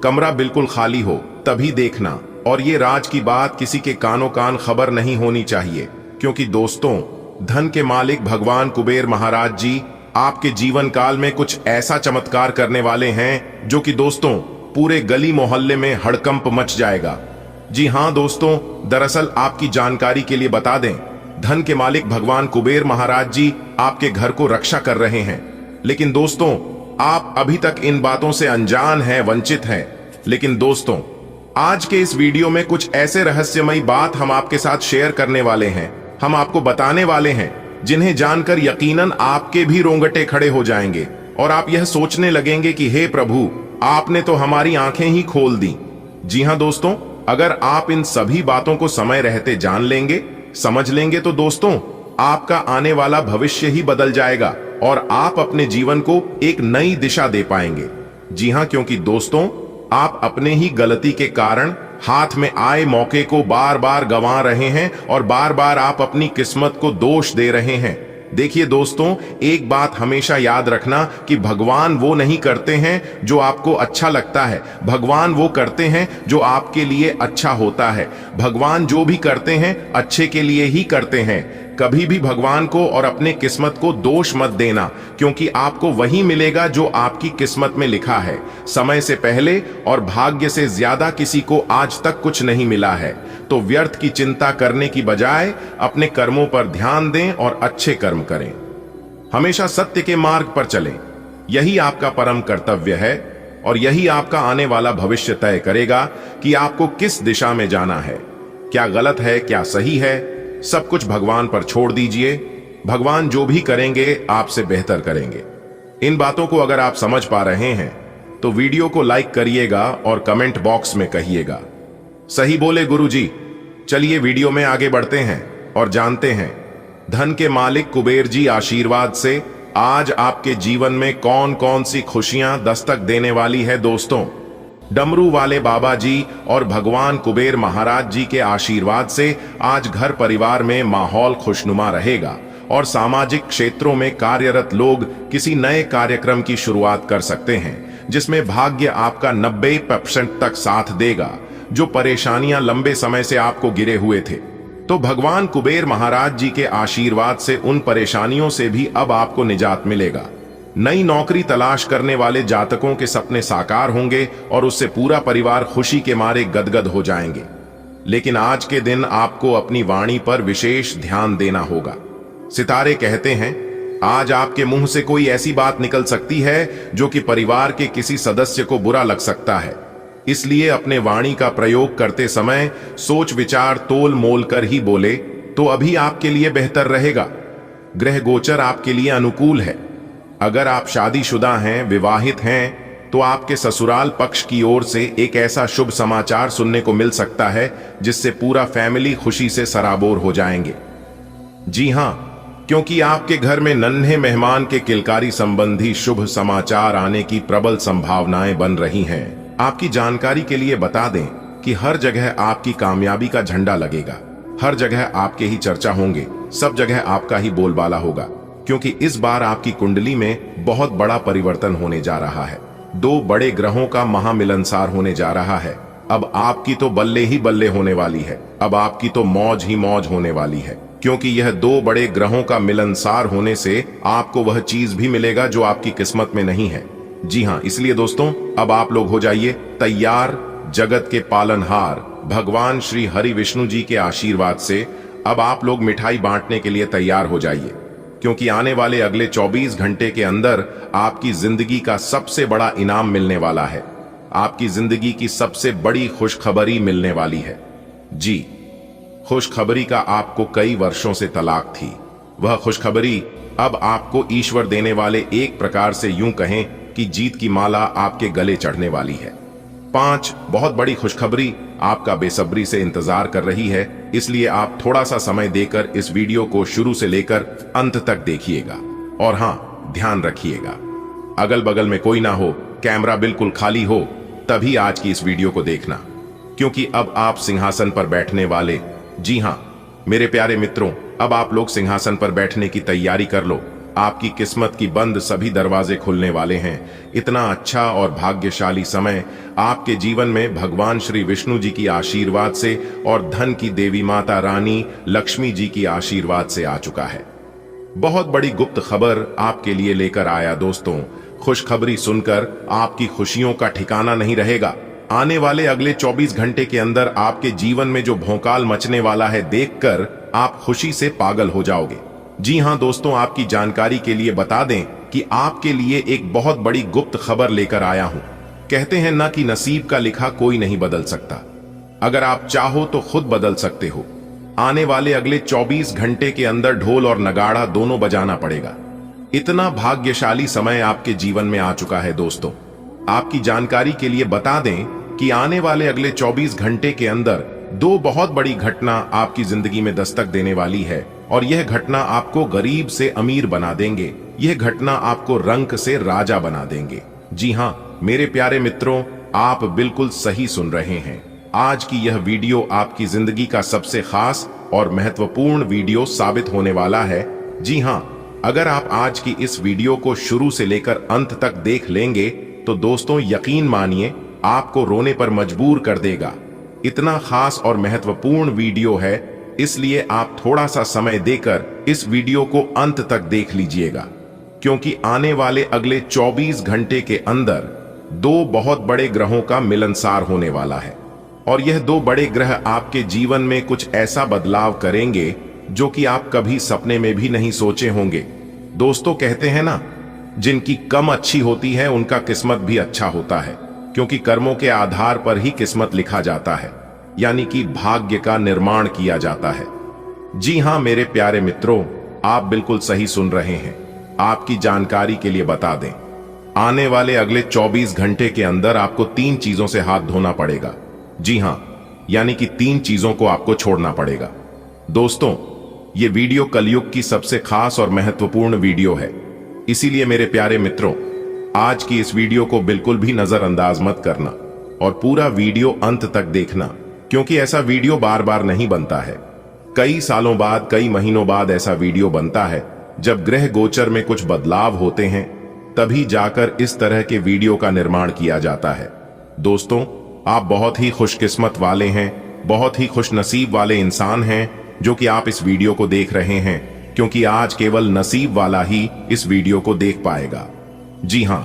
कमरा बिल्कुल खाली हो तभी देखना, और ये राज की बात किसी के कानों कान खबर नहीं होनी चाहिए, क्योंकि दोस्तों, धन के मालिक भगवान कुबेर महाराज जी आपके जीवन काल में कुछ ऐसा चमत्कार करने वाले हैं जो कि दोस्तों पूरे गली मोहल्ले में हड़कंप मच जाएगा। जी हां दोस्तों, दरअसल आपकी जानकारी के लिए बता दें, धन के मालिक भगवान कुबेर महाराज जी आपके घर को रक्षा कर रहे हैं। लेकिन दोस्तों, आप अभी तक इन बातों से अनजान हैं, वंचित हैं। लेकिन दोस्तों, आज के इस वीडियो में कुछ ऐसे रहस्यमयी बात हम आपके साथ शेयर करने वाले हैं, हम आपको बताने वाले हैं, जिन्हें जानकर यकीनन आपके भी रोंगटे खड़े हो जाएंगे और आप यह सोचने लगेंगे कि हे प्रभु, आपने तो हमारी आंखें ही खोल दी। जी हां दोस्तों, अगर आप इन सभी बातों को समय रहते जान लेंगे, समझ लेंगे, तो दोस्तों आपका आने वाला भविष्य ही बदल जाएगा और आप अपने जीवन को एक नई दिशा दे पाएंगे। जी हां, क्योंकि दोस्तों आप अपने ही गलती के कारण हाथ में आए मौके को बार बार गंवा रहे हैं और बार बार आप अपनी किस्मत को दोष दे रहे हैं। देखिए दोस्तों, एक बात हमेशा याद रखना कि भगवान वो नहीं करते हैं जो आपको अच्छा लगता है, भगवान वो करते हैं जो आपके लिए अच्छा होता है। भगवान जो भी करते हैं अच्छे के लिए ही करते हैं। कभी भी भगवान को और अपने किस्मत को दोष मत देना, क्योंकि आपको वही मिलेगा जो आपकी किस्मत में लिखा है। समय से पहले और भाग्य से ज्यादा किसी को आज तक कुछ नहीं मिला है। तो व्यर्थ की चिंता करने की बजाय अपने कर्मों पर ध्यान दें और अच्छे कर्म करें। हमेशा सत्य के मार्ग पर चलें। यही आपका परम कर्तव्य है और यही आपका आने वाला भविष्य तय करेगा कि आपको किस दिशा में जाना है। क्या गलत है, क्या सही है, सब कुछ भगवान पर छोड़ दीजिए। भगवान जो भी करेंगे आपसे बेहतर करेंगे। इन बातों को अगर आप समझ पा रहे हैं तो वीडियो को लाइक करिएगा और कमेंट बॉक्स में कहिएगा, सही बोले गुरुजी। चलिए वीडियो में आगे बढ़ते हैं और जानते हैं धन के मालिक कुबेर जी आशीर्वाद से आज आपके जीवन में कौन कौन सी खुशियां दस्तक देने वाली है। दोस्तों, डमरू वाले बाबा जी और भगवान कुबेर महाराज जी के आशीर्वाद से आज घर परिवार में माहौल खुशनुमा रहेगा और सामाजिक क्षेत्रों में कार्यरत लोग किसी नए कार्यक्रम की शुरुआत कर सकते हैं जिसमें भाग्य आपका 90% तक साथ देगा। जो परेशानियां लंबे समय से आपको गिरे हुए थे, तो भगवान कुबेर महाराज जी के आशीर्वाद से उन परेशानियों से भी अब आपको निजात मिलेगा। नई नौकरी तलाश करने वाले जातकों के सपने साकार होंगे और उससे पूरा परिवार खुशी के मारे गदगद हो जाएंगे। लेकिन आज के दिन आपको अपनी वाणी पर विशेष ध्यान देना होगा। सितारे कहते हैं आज आपके मुंह से कोई ऐसी बात निकल सकती है जो कि परिवार के किसी सदस्य को बुरा लग सकता है। इसलिए अपने वाणी का प्रयोग करते समय सोच विचार तोल मोल कर ही बोले तो अभी आपके लिए बेहतर रहेगा। ग्रह गोचर आपके लिए अनुकूल है। अगर आप शादीशुदा हैं, विवाहित हैं, तो आपके ससुराल पक्ष की ओर से एक ऐसा शुभ समाचार सुनने को मिल सकता है जिससे पूरा फैमिली खुशी से सराबोर हो जाएंगे। जी हां, क्योंकि आपके घर में नन्हे मेहमान के किलकारी संबंधी शुभ समाचार आने की प्रबल संभावनाएं बन रही हैं। आपकी जानकारी के लिए बता दें कि हर जगह आपकी कामयाबी का झंडा लगेगा। हर जगह आपके ही चर्चा होंगे, सब जगह आपका ही बोलबाला होगा, क्योंकि इस बार आपकी कुंडली में बहुत बड़ा परिवर्तन होने जा रहा है। दो बड़े ग्रहों का महामिलनसार होने जा रहा है। अब आपकी तो बल्ले ही बल्ले होने वाली है। अब आपकी तो मौज ही मौज होने वाली है, क्योंकि यह दो बड़े ग्रहों का मिलनसार होने से आपको वह चीज भी मिलेगा जो आपकी किस्मत में नहीं है। जी हां, इसलिए दोस्तों अब आप लोग हो जाइए तैयार। जगत के पालनहार भगवान श्री हरि विष्णु जी के आशीर्वाद से अब आप लोग मिठाई बांटने के लिए तैयार हो जाइए, क्योंकि आने वाले अगले 24 घंटे के अंदर आपकी जिंदगी का सबसे बड़ा इनाम मिलने वाला है। आपकी जिंदगी की सबसे बड़ी खुशखबरी मिलने वाली है। जी, खुशखबरी का आपको कई वर्षों से तलाक थी। वह खुशखबरी अब आपको ईश्वर देने वाले एक प्रकार से यूं कहें कि जीत की माला आपके गले चढ़ने वाली है। 5 बहुत बड़ी खुशखबरी आपका बेसब्री से इंतजार कर रही है, इसलिए आप थोड़ा सा समय देकर इस वीडियो को शुरू से लेकर अंत तक देखिएगा। और हां, ध्यान रखिएगा अगल बगल में कोई ना हो, कैमरा बिल्कुल खाली हो, तभी आज की इस वीडियो को देखना, क्योंकि अब आप सिंहासन पर बैठने वाले। जी हां मेरे प्यारे मित्रों, अब आप लोग सिंहासन पर बैठने की तैयारी कर लो। आपकी किस्मत की बंद सभी दरवाजे खुलने वाले हैं। इतना अच्छा और भाग्यशाली समय आपके जीवन में भगवान श्री विष्णु जी की आशीर्वाद से और धन की देवी माता रानी लक्ष्मी जी की आशीर्वाद से आ चुका है। बहुत बड़ी गुप्त खबर आपके लिए लेकर आया दोस्तों। खुशखबरी सुनकर आपकी खुशियों का ठिकाना नहीं रहेगा। आने वाले अगले 24 घंटे के अंदर आपके जीवन में जो भौकाल मचने वाला है देखकर आप खुशी से पागल हो जाओगे। जी हां दोस्तों, आपकी जानकारी के लिए बता दें कि आपके लिए एक बहुत बड़ी गुप्त खबर लेकर आया हूं। कहते हैं ना कि नसीब का लिखा कोई नहीं बदल सकता। अगर आप चाहो तो खुद बदल सकते हो। आने वाले अगले 24 घंटे के अंदर ढोल और नगाड़ा दोनों बजाना पड़ेगा। इतना भाग्यशाली समय आपके जीवन में आ चुका है दोस्तों। आपकी जानकारी के लिए बता दें कि आने वाले अगले 24 घंटे के अंदर दो बहुत बड़ी घटना आपकी जिंदगी में दस्तक देने वाली है और यह घटना आपको गरीब से अमीर बना देंगे। यह घटना आपको रंक से राजा बना देंगे। जी हां मेरे प्यारे मित्रों, आप बिल्कुल सही सुन रहे हैं। आज की यह वीडियो आपकी जिंदगी का सबसे खास और महत्वपूर्ण वीडियो साबित होने वाला है। जी हां, अगर आप आज की इस वीडियो को शुरू से लेकर अंत तक देख लेंगे तो दोस्तों यकीन मानिए आपको रोने पर मजबूर कर देगा। इतना खास और महत्वपूर्ण वीडियो है, इसलिए आप थोड़ा सा समय देकर इस वीडियो को अंत तक देख लीजिएगा, क्योंकि आने वाले अगले 24 घंटे के अंदर दो बहुत बड़े ग्रहों का मिलनसार होने वाला है और यह दो बड़े ग्रह आपके जीवन में कुछ ऐसा बदलाव करेंगे जो कि आप कभी सपने में भी नहीं सोचे होंगे। दोस्तों कहते हैं ना, जिनकी कम अच्छी होती है उनका किस्मत भी अच्छा होता है, क्योंकि कर्मों के आधार पर ही किस्मत लिखा जाता है, यानी कि भाग्य का निर्माण किया जाता है। जी हां मेरे प्यारे मित्रों, आप बिल्कुल सही सुन रहे हैं। आपकी जानकारी के लिए बता दें, आने वाले अगले 24 घंटे के अंदर आपको 3 चीजों से हाथ धोना पड़ेगा। जी हां, यानी कि 3 चीजों को आपको छोड़ना पड़ेगा। दोस्तों ये वीडियो कलयुग की सबसे खास और महत्वपूर्ण वीडियो है, इसीलिए मेरे प्यारे मित्रों आज की इस वीडियो को बिल्कुल भी नजरअंदाज मत करना और पूरा वीडियो अंत तक देखना, क्योंकि ऐसा वीडियो बार बार नहीं बनता है। कई सालों बाद, कई महीनों बाद ऐसा वीडियो बनता है जब ग्रह गोचर में कुछ बदलाव होते हैं, तभी जाकर इस तरह के वीडियो का निर्माण किया जाता है। दोस्तों आप बहुत ही खुशकिस्मत वाले हैं, बहुत ही खुशनसीब वाले इंसान हैं जो कि आप इस वीडियो को देख रहे हैं, क्योंकि आज केवल नसीब वाला ही इस वीडियो को देख पाएगा। जी हां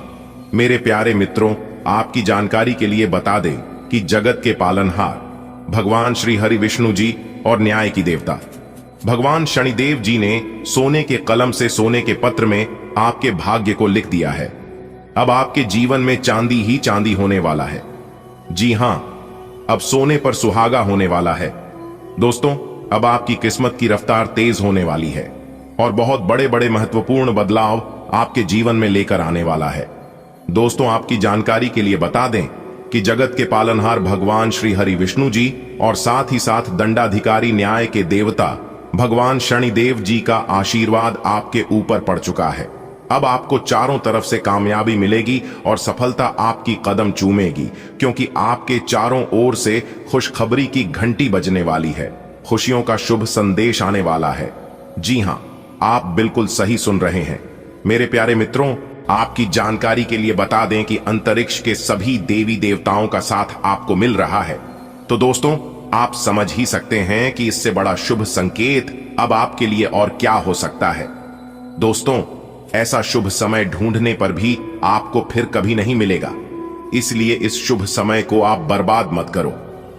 मेरे प्यारे मित्रों, आपकी जानकारी के लिए बता दें कि जगत के पालनहार भगवान श्री हरि विष्णु जी और न्याय की देवता भगवान शनिदेव जी ने सोने के कलम से सोने के पत्र में आपके भाग्य को लिख दिया है। अब आपके जीवन में चांदी ही चांदी होने वाला है। जी हां, अब सोने पर सुहागा होने वाला है। दोस्तों अब आपकी किस्मत की रफ्तार तेज होने वाली है और बहुत बड़े बड़े महत्वपूर्ण बदलाव आपके जीवन में लेकर आने वाला है। दोस्तों आपकी जानकारी के लिए बता दें कि जगत के पालनहार भगवान श्री हरि विष्णु जी और साथ ही साथ दंडाधिकारी न्याय के देवता भगवान शनिदेव जी का आशीर्वाद आपके ऊपर पड़ चुका है। अब आपको चारों तरफ से कामयाबी मिलेगी और सफलता आपकी कदम चूमेगी, क्योंकि आपके चारों ओर से खुशखबरी की घंटी बजने वाली है, खुशियों का शुभ संदेश आने वाला है। जी हां, आप बिल्कुल सही सुन रहे हैं। मेरे प्यारे मित्रों आपकी जानकारी के लिए बता दें कि अंतरिक्ष के सभी देवी देवताओं का साथ आपको मिल रहा है। तो दोस्तों आप समझ ही सकते हैं कि इससे बड़ा शुभ संकेत अब आपके लिए और क्या हो सकता है। दोस्तों ऐसा शुभ समय ढूंढने पर भी आपको फिर कभी नहीं मिलेगा, इसलिए इस शुभ समय को आप बर्बाद मत करो,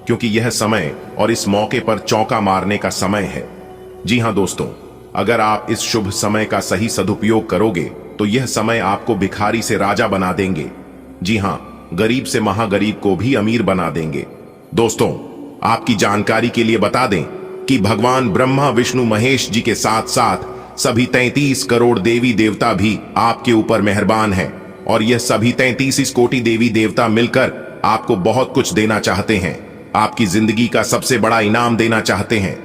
क्योंकि यह समय और इस मौके पर चौका मारने का समय है। जी हां दोस्तों, अगर आप इस शुभ समय का सही सदुपयोग करोगे तो यह समय आपको भिखारी से राजा बना देंगे। जी हां, गरीब से महागरीब को भी अमीर बना देंगे। दोस्तों आपकी जानकारी के लिए बता दें कि भगवान ब्रह्मा विष्णु महेश जी के साथ साथ सभी 33 करोड़ देवी देवता भी आपके ऊपर मेहरबान हैं और यह सभी 33 कोटि देवी देवता मिलकर आपको बहुत कुछ देना चाहते हैं, आपकी जिंदगी का सबसे बड़ा इनाम देना चाहते हैं।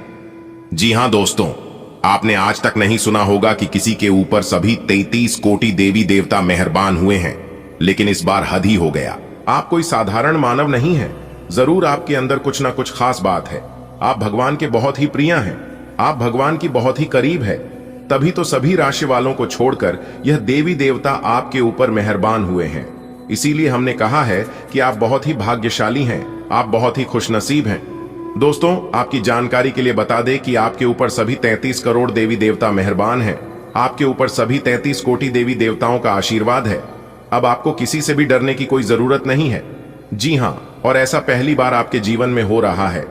जी हां दोस्तों, आपने आज तक नहीं सुना होगा कि किसी के ऊपर सभी 33 कोटि देवी देवता मेहरबान हुए हैं, लेकिन इस बार हद ही हो गया। आप कोई साधारण मानव नहीं है, जरूर आपके अंदर कुछ ना कुछ खास बात है। आप भगवान के बहुत ही प्रिय हैं, आप भगवान की बहुत ही करीब है, तभी तो सभी राशि वालों को छोड़कर यह देवी देवता आपके ऊपर मेहरबान हुए हैं। इसीलिए हमने कहा है कि आप बहुत ही भाग्यशाली हैं, आप बहुत ही खुशनसीब हैं। दोस्तों आपकी जानकारी के लिए बता दें कि आपके ऊपर सभी 33 करोड़ देवी देवता मेहरबान हैं, आपके ऊपर सभी 33 कोटि देवी देवताओं का आशीर्वाद है। अब आपको किसी से भी डरने की कोई जरूरत नहीं है। जी हां, और ऐसा पहली बार आपके जीवन में हो रहा है।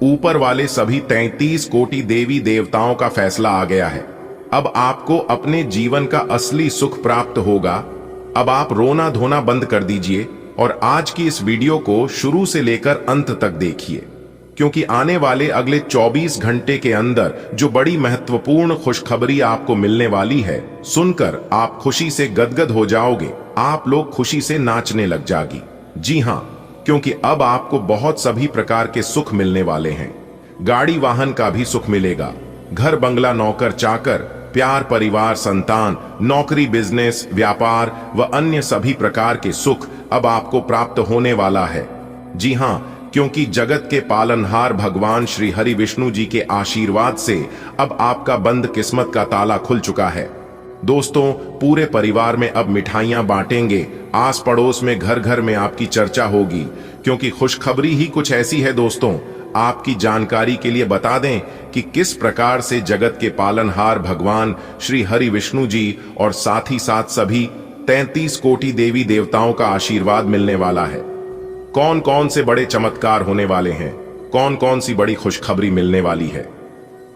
ऊपर वाले सभी 33 कोटि देवी देवताओं का फैसला आ गया है। अब आपको अपने जीवन का असली सुख प्राप्त होगा। अब आप रोना धोना बंद कर दीजिए और आज की इस वीडियो को शुरू से लेकर अंत तक देखिए, क्योंकि आने वाले अगले 24 घंटे के अंदर जो बड़ी महत्वपूर्ण खुशखबरी आपको मिलने वाली है, सुनकर आप खुशी से गदगद हो जाओगे, आप लोग खुशी से नाचने लग जागी। जी हां, क्योंकि अब आपको बहुत सभी प्रकार के सुख मिलने वाले हैं। गाड़ी वाहन का भी सुख मिलेगा, घर बंगला, नौकर चाकर, प्यार, परिवार, संतान, नौकरी, बिजनेस, व्यापार व अन्य सभी प्रकार के सुख अब आपको प्राप्त होने वाला है। जी हां, क्योंकि जगत के पालनहार भगवान श्री हरि विष्णु जी के आशीर्वाद से अब आपका बंद किस्मत का ताला खुल चुका है। दोस्तों, पूरे परिवार में अब मिठाइयां बांटेंगे, आस पड़ोस में, घर घर में आपकी चर्चा होगी, क्योंकि खुशखबरी ही कुछ ऐसी है। दोस्तों, आपकी जानकारी के लिए बता दें कि किस प्रकार से जगत के पालनहार भगवान श्री हरि विष्णु जी और साथ ही साथ सभी 33 कोटि देवी देवताओं का आशीर्वाद मिलने वाला है। कौन कौन से बड़े चमत्कार होने वाले हैं, कौन कौन सी बड़ी खुशखबरी मिलने वाली है।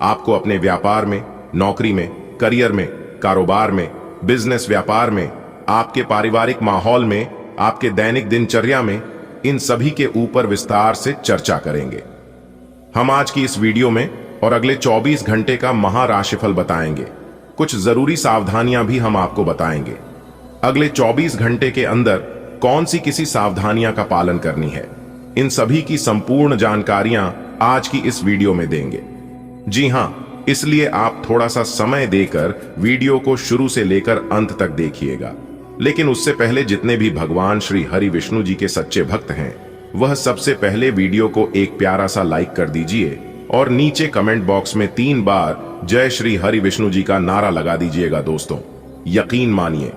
आपको अपने व्यापार में, नौकरी में, करियर में, कारोबार में, बिजनेस व्यापार में, आपके पारिवारिक माहौल में, आपके दैनिक दिनचर्या में, इन सभी के ऊपर विस्तार से चर्चा करेंगे। हम आज की इस वीडियो में और अगले 24 घंटे का महाराशिफल बताएंगे। कुछ जरूरी सावधानियां भी हम आपको बताएंगे। अगले 24 घंटे के अंदर कौन सी किसी सावधानियां का पालन करनी है, इन सभी की संपूर्ण जानकारियां आज की इस वीडियो में देंगे। जी हां, इसलिए आप थोड़ा सा समय देकर वीडियो को शुरू से लेकर अंत तक देखिएगा। लेकिन उससे पहले जितने भी भगवान श्री हरि विष्णु जी के सच्चे भक्त हैं, वह सबसे पहले वीडियो को एक प्यारा सा लाइक कर दीजिए और नीचे कमेंट बॉक्स में 3 बार जय श्री हरि विष्णु जी का नारा लगा दीजिएगा। दोस्तों, यकीन मानिए,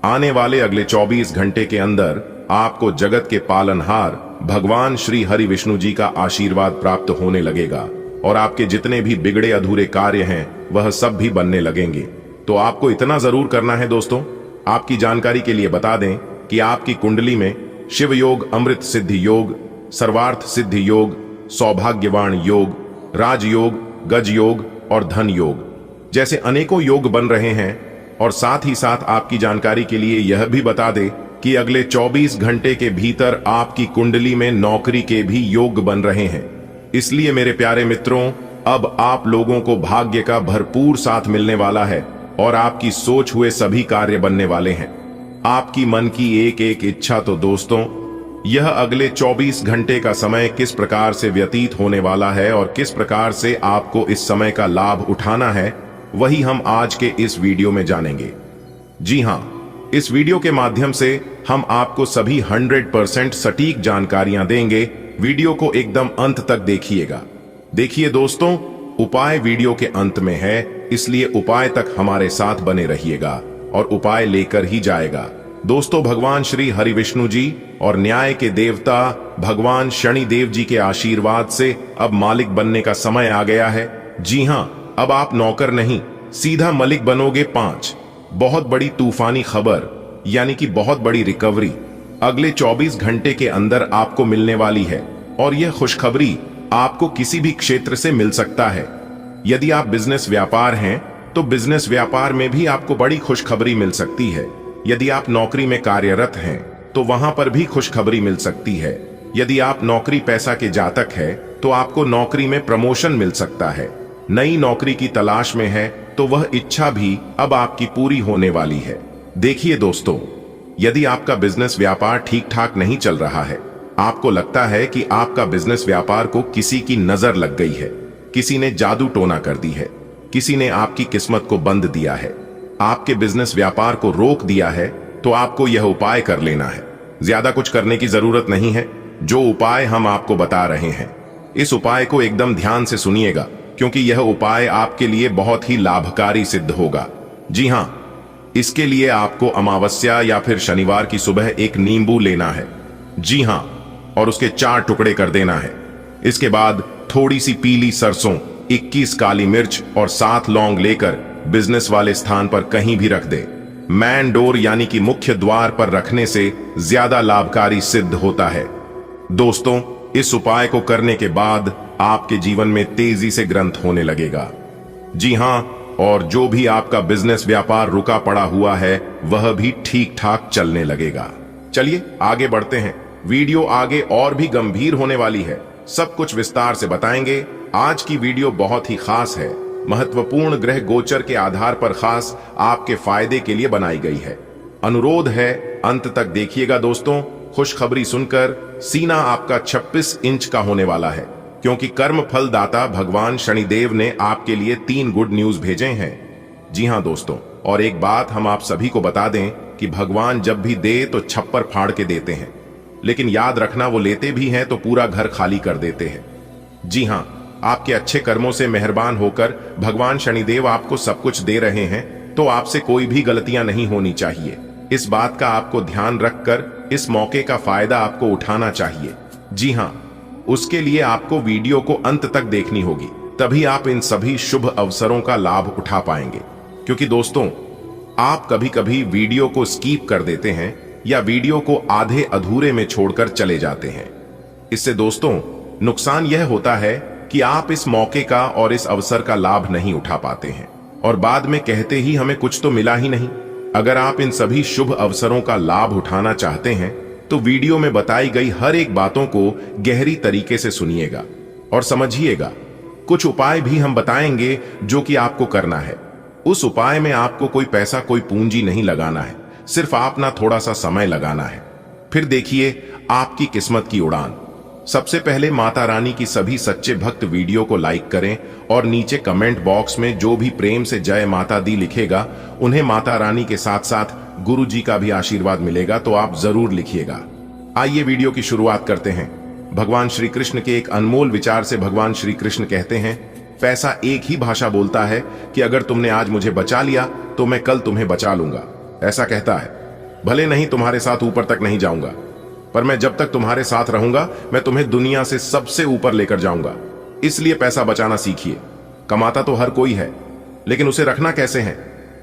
आने वाले अगले 24 घंटे के अंदर आपको जगत के पालनहार भगवान श्री हरि विष्णु जी का आशीर्वाद प्राप्त होने लगेगा और आपके जितने भी बिगड़े अधूरे कार्य हैं वह सब भी बनने लगेंगे। तो आपको इतना जरूर करना है। दोस्तों, आपकी जानकारी के लिए बता दें कि आपकी कुंडली में शिव योग, अमृत सिद्धि योग, सर्वार्थ सिद्धि योग, सौभाग्यवान योग, राजयोग, गज योग और धन योग जैसे अनेकों योग बन रहे हैं। और साथ ही साथ आपकी जानकारी के लिए यह भी बता दें कि अगले 24 घंटे के भीतर आपकी कुंडली में नौकरी के भी योग बन रहे हैं। इसलिए मेरे प्यारे मित्रों, अब आप लोगों को भाग्य का भरपूर साथ मिलने वाला है और आपकी सोच हुए सभी कार्य बनने वाले हैं। आपकी मन की एक एक इच्छा। तो दोस्तों, यह अगले 24 घंटे का समय किस प्रकार से व्यतीत होने वाला है और किस प्रकार से आपको इस समय का लाभ उठाना है, वही हम आज के इस वीडियो में जानेंगे। जी हां, इस वीडियो के माध्यम से हम आपको सभी 100% सटीक जानकारियां देंगे। वीडियो को एकदम अंत तक देखिएगा। देखिए दोस्तों, उपाय वीडियो के अंत में है, इसलिए उपाय तक हमारे साथ बने रहिएगा और उपाय लेकर ही जाएगा। दोस्तों, भगवान श्री हरि विष्णु जी और न्याय के देवता भगवान शनि देव जी के आशीर्वाद से अब मालिक बनने का समय आ गया है। जी हां, अब आप नौकर नहीं, सीधा मलिक बनोगे। 5 बहुत बड़ी तूफानी खबर, यानी कि बहुत बड़ी रिकवरी अगले 24 घंटे के अंदर आपको मिलने वाली है। और यह खुशखबरी आपको किसी भी क्षेत्र से मिल सकता है। यदि आप बिजनेस व्यापार हैं तो बिजनेस व्यापार में भी आपको बड़ी खुशखबरी मिल सकती है। यदि आप नौकरी में कार्यरत हैं तो वहां पर भी खुशखबरी मिल सकती है। यदि आप नौकरी पैसा के जातक है तो आपको नौकरी में प्रमोशन मिल सकता है। नई नौकरी की तलाश में है तो वह इच्छा भी अब आपकी पूरी होने वाली है। देखिए दोस्तों, यदि आपका बिजनेस व्यापार ठीक ठाक नहीं चल रहा है, आपको लगता है कि आपका बिजनेस व्यापार को किसी की नजर लग गई है, किसी ने जादू टोना कर दी है, किसी ने आपकी किस्मत को बंद दिया है, आपके बिजनेस व्यापार को रोक दिया है, तो आपको यह उपाय कर लेना है। ज्यादा कुछ करने की जरूरत नहीं है। जो उपाय हम आपको बता रहे हैं, इस उपाय को एकदम ध्यान से सुनिएगा, क्योंकि यह उपाय आपके लिए बहुत ही लाभकारी सिद्ध होगा। जी हां, इसके लिए आपको अमावस्या या फिर शनिवार की सुबह एक नींबू लेना है। जी हां, और उसके 4 टुकड़े कर देना है। इसके बाद थोड़ी सी पीली सरसों, 21 काली मिर्च और 7 लौंग लेकर बिजनेस वाले स्थान पर कहीं भी रख दे। मैन डोर यानी कि मुख्य द्वार पर रखने से ज्यादा लाभकारी सिद्ध होता है। दोस्तों, इस उपाय को करने के बाद आपके जीवन में तेजी से ग्रंथ होने लगेगा। जी हां, और जो भी आपका बिजनेस व्यापार रुका पड़ा हुआ है वह भी ठीक ठाक चलने लगेगा। चलिए आगे बढ़ते हैं। वीडियो आगे और भी गंभीर होने वाली है, सब कुछ विस्तार से बताएंगे। आज की वीडियो बहुत ही खास है, महत्वपूर्ण ग्रह गोचर के आधार पर खास आपके फायदे के लिए बनाई गई है। अनुरोध है अंत तक देखिएगा दोस्तों, खुशखबरी सुनकर सीना आपका 26 इंच का होने वाला है, क्योंकि कर्म फल दाता भगवान शनिदेव ने आपके लिए 3 गुड न्यूज भेजे हैं। जी हां दोस्तों, और एक बात हम आप सभी को बता दें कि भगवान जब भी दे तो छप्पर फाड़ के देते हैं, लेकिन याद रखना वो लेते भी हैं तो पूरा घर खाली कर देते हैं। जी हां, आपके अच्छे कर्मों से मेहरबान होकर भगवान शनिदेव आपको सब कुछ दे रहे हैं, तो आपसे कोई भी गलतियां नहीं होनी चाहिए। इस बात का आपको ध्यान रखकर इस मौके का फायदा आपको उठाना चाहिए। जी हां, उसके लिए आपको वीडियो को अंत तक देखनी होगी, तभी आप इन सभी शुभ अवसरों का लाभ उठा पाएंगे। क्योंकि दोस्तों, आप कभी कभी वीडियो को स्किप कर देते हैं या वीडियो को आधे अधूरे में छोड़कर चले जाते हैं। इससे दोस्तों नुकसान यह होता है कि आप इस मौके का और इस अवसर का लाभ नहीं उठा पाते हैं और बाद में कहते ही हमें कुछ तो मिला ही नहीं। अगर आप इन सभी शुभ अवसरों का लाभ उठाना चाहते हैं तो वीडियो में बताई गई हर एक बातों को गहरी तरीके से सुनिएगा और समझिएगा। कुछ उपाय भी हम बताएंगे जो कि आपको करना है। उस उपाय में आपको कोई पैसा, कोई पूंजी नहीं लगाना है, सिर्फ आप ना थोड़ा सा समय लगाना है। फिर देखिए आपकी किस्मत की उड़ान। सबसे पहले माता रानी की सभी सच्चे भक्त वीडियो को लाइक करें और नीचे कमेंट बॉक्स में जो भी प्रेम से जय माता दी लिखेगा, उन्हें माता रानी के साथ साथ गुरु जी का भी आशीर्वाद मिलेगा, तो आप जरूर लिखिएगा। आइए वीडियो की शुरुआत करते हैं। भगवान श्री कृष्ण के एक अनमोल विचार से भगवान श्री कृष्ण कहते हैं, पैसा एक ही भाषा बोलता है कि अगर तुमने आज मुझे बचा लिया तो मैं कल तुम्हें बचा लूंगा। ऐसा कहता है, भले नहीं तुम्हारे साथ ऊपर तक नहीं जाऊंगा, पर मैं जब तक तुम्हारे साथ रहूंगा मैं तुम्हें दुनिया से सबसे ऊपर लेकर जाऊंगा। इसलिए पैसा बचाना सीखिए। कमाता तो हर कोई है, लेकिन उसे रखना कैसे है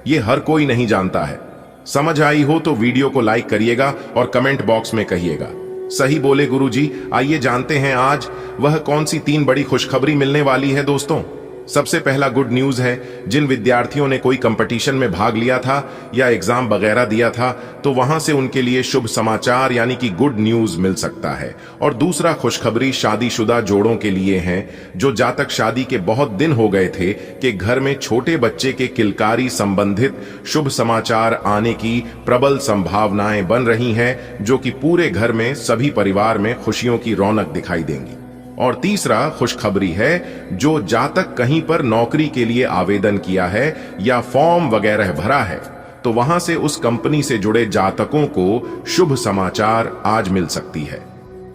ये हर कोई नहीं जानता है। समझ आई हो तो वीडियो को लाइक करिएगा और कमेंट बॉक्स में कहिएगा, सही बोले गुरुजी। आइए जानते हैं आज वह कौन सी 3 बड़ी खुशखबरी मिलने वाली है। दोस्तों, सबसे पहला गुड न्यूज है, जिन विद्यार्थियों ने कोई कंपटीशन में भाग लिया था या एग्जाम वगैरह दिया था तो वहां से उनके लिए शुभ समाचार यानी कि गुड न्यूज मिल सकता है। और दूसरा खुशखबरी शादीशुदा जोड़ों के लिए है, जो जातक शादी के बहुत दिन हो गए थे कि घर में छोटे बच्चे के किलकारी संबंधित शुभ समाचार आने की प्रबल संभावनाएं बन रही हैं, जो कि पूरे घर में सभी परिवार में खुशियों की रौनक दिखाई देंगी। और तीसरा खुशखबरी है, जो जातक कहीं पर नौकरी के लिए आवेदन किया है या फॉर्म वगैरह भरा है तो वहां से उस कंपनी से जुड़े जातकों को शुभ समाचार आज मिल सकती है।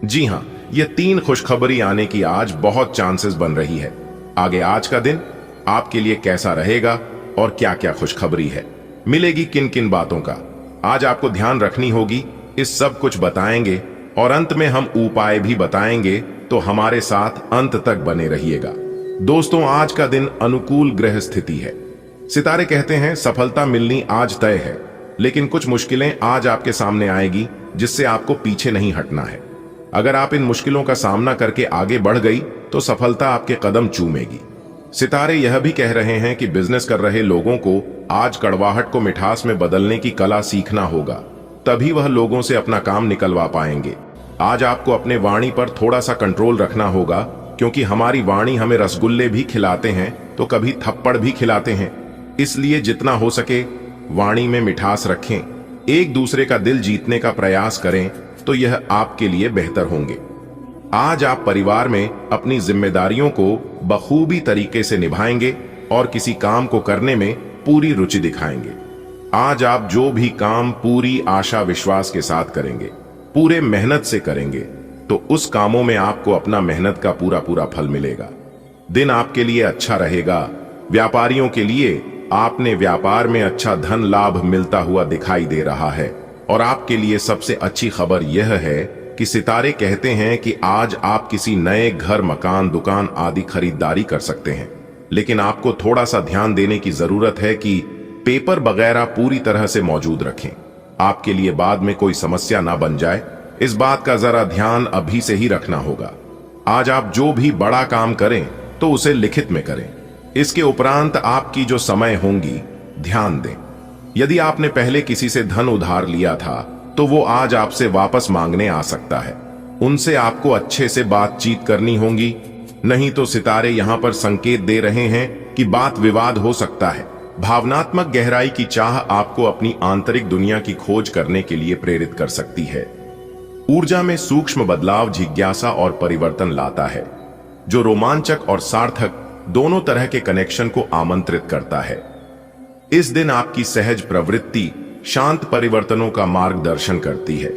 जी हां, ये 3 खुशखबरी आने की आज बहुत चांसेस बन रही है। आगे आज का दिन आपके लिए कैसा रहेगा और क्या क्या खुशखबरी है, मिलेगी किन किन बातों का, आज आपको ध्यान रखनी होगी। इस सब कुछ बताएंगे और अंत में हम उपाय भी बताएंगे, तो हमारे साथ अंत तक बने रहिएगा। दोस्तों, आज का दिन अनुकूल ग्रह स्थिति है। सितारे कहते हैं सफलता मिलनी आज तय है, लेकिन कुछ मुश्किलें आज आपके सामने आएगी जिससे आपको पीछे नहीं हटना है। अगर आप इन मुश्किलों का सामना करके आगे बढ़ गई तो सफलता आपके कदम चूमेगी। सितारे यह भी कह रहे हैं कि बिजनेस कर रहे लोगों को आज कड़वाहट को मिठास में बदलने की कला सीखना होगा, तभी वह लोगों से अपना काम निकलवा पाएंगे। आज आपको अपने वाणी पर थोड़ा सा कंट्रोल रखना होगा, क्योंकि हमारी वाणी हमें रसगुल्ले भी खिलाते हैं तो कभी थप्पड़ भी खिलाते हैं। इसलिए जितना हो सके वाणी में मिठास रखें, एक दूसरे का दिल जीतने का प्रयास करें, तो यह आपके लिए बेहतर होंगे। आज आप परिवार में अपनी जिम्मेदारियों को बखूबी तरीके से निभाएंगे और किसी काम को करने में पूरी रुचि दिखाएंगे। आज आप जो भी काम पूरी आशा विश्वास के साथ करेंगे, पूरे मेहनत से करेंगे, तो उस कामों में आपको अपना मेहनत का पूरा पूरा फल मिलेगा। दिन आपके लिए अच्छा रहेगा। व्यापारियों के लिए आपने व्यापार में अच्छा धन लाभ मिलता हुआ दिखाई दे रहा है। और आपके लिए सबसे अच्छी खबर यह है कि सितारे कहते हैं कि आज आप किसी नए घर, मकान, दुकान आदि खरीदारी कर सकते हैं, लेकिन आपको थोड़ा सा ध्यान देने की जरूरत है कि पेपर वगैरह पूरी तरह से मौजूद रखें, आपके लिए बाद में कोई समस्या ना बन जाए। इस बात का जरा ध्यान अभी से ही रखना होगा। आज आप जो भी बड़ा काम करें तो उसे लिखित में करें। इसके उपरांत आपकी जो समय होंगी, ध्यान दें। यदि आपने पहले किसी से धन उधार लिया था तो वो आज आपसे वापस मांगने आ सकता है। उनसे आपको अच्छे से बातचीत करनी होगी, नहीं तो सितारे यहां पर संकेत दे रहे हैं कि बात विवाद हो सकता है। भावनात्मक गहराई की चाह आपको अपनी आंतरिक दुनिया की खोज करने के लिए प्रेरित कर सकती है। ऊर्जा में सूक्ष्म बदलाव जिज्ञासा और परिवर्तन लाता है, जो रोमांचक और सार्थक दोनों तरह के कनेक्शन को आमंत्रित करता है। इस दिन आपकी सहज प्रवृत्ति शांत परिवर्तनों का मार्गदर्शन करती है।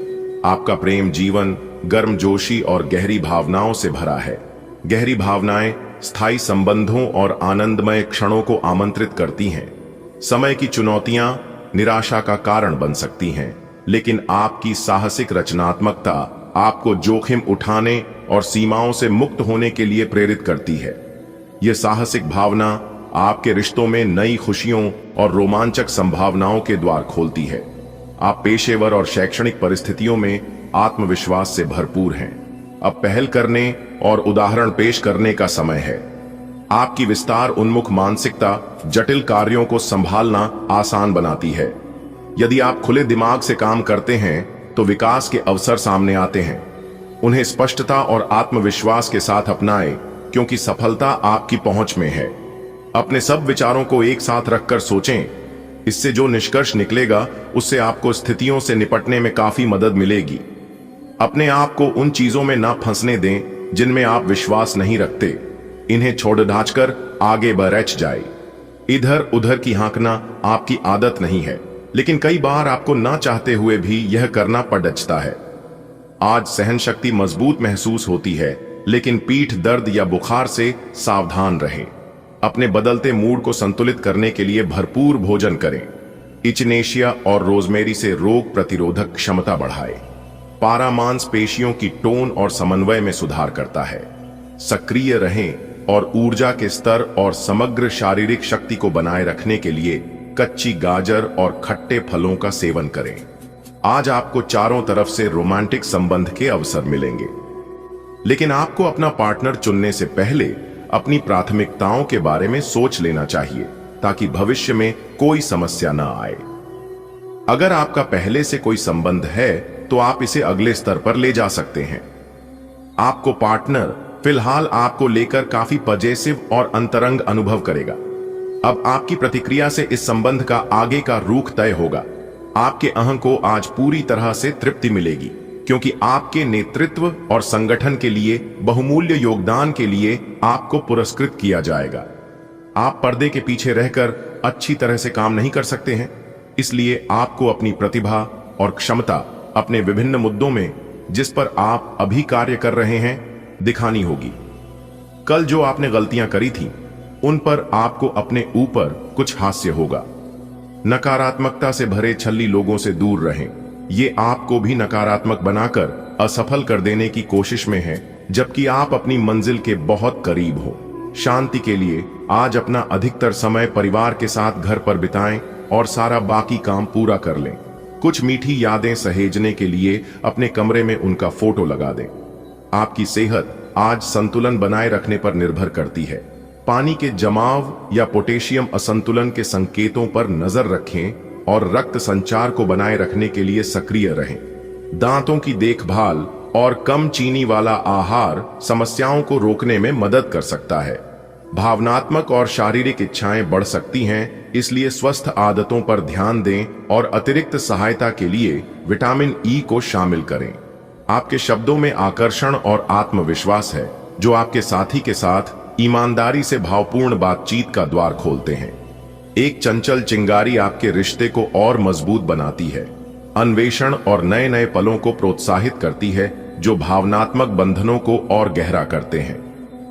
आपका प्रेम जीवन गर्मजोशी और गहरी भावनाओं से भरा है। गहरी भावनाएं स्थायी संबंधों और आनंदमय क्षणों को आमंत्रित करती हैं। समय की चुनौतियां निराशा का कारण बन सकती हैं, लेकिन आपकी साहसिक रचनात्मकता आपको जोखिम उठाने और सीमाओं से मुक्त होने के लिए प्रेरित करती है। यह साहसिक भावना आपके रिश्तों में नई खुशियों और रोमांचक संभावनाओं के द्वार खोलती है। आप पेशेवर और शैक्षणिक परिस्थितियों में आत्मविश्वास से भरपूर हैं। अब पहल करने और उदाहरण पेश करने का समय है। आपकी विस्तार उन्मुख मानसिकता जटिल कार्यों को संभालना आसान बनाती है। यदि आप खुले दिमाग से काम करते हैं तो विकास के अवसर सामने आते हैं। उन्हें स्पष्टता और आत्मविश्वास के साथ अपनाएं, क्योंकि सफलता आपकी पहुंच में है। अपने सब विचारों को एक साथ रखकर सोचें। इससे जो निष्कर्ष निकलेगा उससे आपको स्थितियों से निपटने में काफी मदद मिलेगी। अपने आप को उन चीजों में ना फंसने दें जिनमें आप विश्वास नहीं रखते। इन्हें छोड़ ढांचकर आगे बढ़ जाए। इधर उधर की हाँकना आपकी आदत नहीं है, लेकिन कई बार आपको ना चाहते हुए भी यह करना पड़ता है। आज सहन शक्ति मजबूत महसूस होती है, लेकिन पीठ दर्द या बुखार से सावधान रहें। अपने बदलते मूड को संतुलित करने के लिए भरपूर भोजन करें। इचनेशिया और रोजमेरी से रोग प्रतिरोधक क्षमता बढ़ाएं। पारा मांसपेशियों की टोन और समन्वय में सुधार करता है। सक्रिय रहें और ऊर्जा के स्तर और समग्र शारीरिक शक्ति को बनाए रखने के लिए कच्ची गाजर और खट्टे फलों का सेवन करें। आज आपको चारों तरफ से रोमांटिक संबंध के अवसर मिलेंगे, लेकिन आपको अपना पार्टनर चुनने से पहले अपनी प्राथमिकताओं के बारे में सोच लेना चाहिए, ताकि भविष्य में कोई समस्या न आए। अगर आपका पहले से कोई संबंध है तो आप इसे अगले स्तर पर ले जा सकते हैं। आपको पार्टनर फिलहाल आपको लेकर काफी पॉजिटिव और अंतरंग अनुभव करेगा। अब आपकी प्रतिक्रिया से इस संबंध का आगे का रुख तय होगा। आपके अहं को आज पूरी तरह से तृप्ति मिलेगी, क्योंकि आपके नेतृत्व और संगठन के लिए बहुमूल्य योगदान के लिए आपको पुरस्कृत किया जाएगा। आप पर्दे के पीछे रहकर अच्छी तरह से काम नहीं कर सकते हैं, इसलिए आपको अपनी प्रतिभा और क्षमता अपने विभिन्न मुद्दों में जिस पर आप अभी कार्य कर रहे हैं दिखानी होगी। कल जो आपने गलतियां करी थी उन पर आपको अपने ऊपर कुछ हास्य होगा। नकारात्मकता से भरे छल्ली लोगों से दूर रहें। ये आपको भी नकारात्मक बनाकर असफल कर देने की कोशिश में है, जबकि आप अपनी मंजिल के बहुत करीब हो। शांति के लिए आज अपना अधिकतर समय परिवार के साथ घर पर बिताएं और सारा बाकी काम पूरा कर लें। कुछ मीठी यादें सहेजने के लिए अपने कमरे में उनका फोटो लगा दें। आपकी सेहत आज संतुलन बनाए रखने पर निर्भर करती है। पानी के जमाव या पोटेशियम असंतुलन के संकेतों पर नजर रखें और रक्त संचार को बनाए रखने के लिए सक्रिय रहें। दांतों की देखभाल और कम चीनी वाला आहार समस्याओं को रोकने में मदद कर सकता है। भावनात्मक और शारीरिक इच्छाएं बढ़ सकती हैं, इसलिए स्वस्थ आदतों पर ध्यान दें और अतिरिक्त सहायता के लिए विटामिन ई को शामिल करें। आपके शब्दों में आकर्षण और आत्मविश्वास है, जो आपके साथी के साथ ईमानदारी से भावपूर्ण बातचीत का द्वार खोलते हैं। एक चंचल चिंगारी आपके रिश्ते को और मजबूत बनाती है। अन्वेषण और नए नए पलों को प्रोत्साहित करती है, जो भावनात्मक बंधनों को और गहरा करते हैं।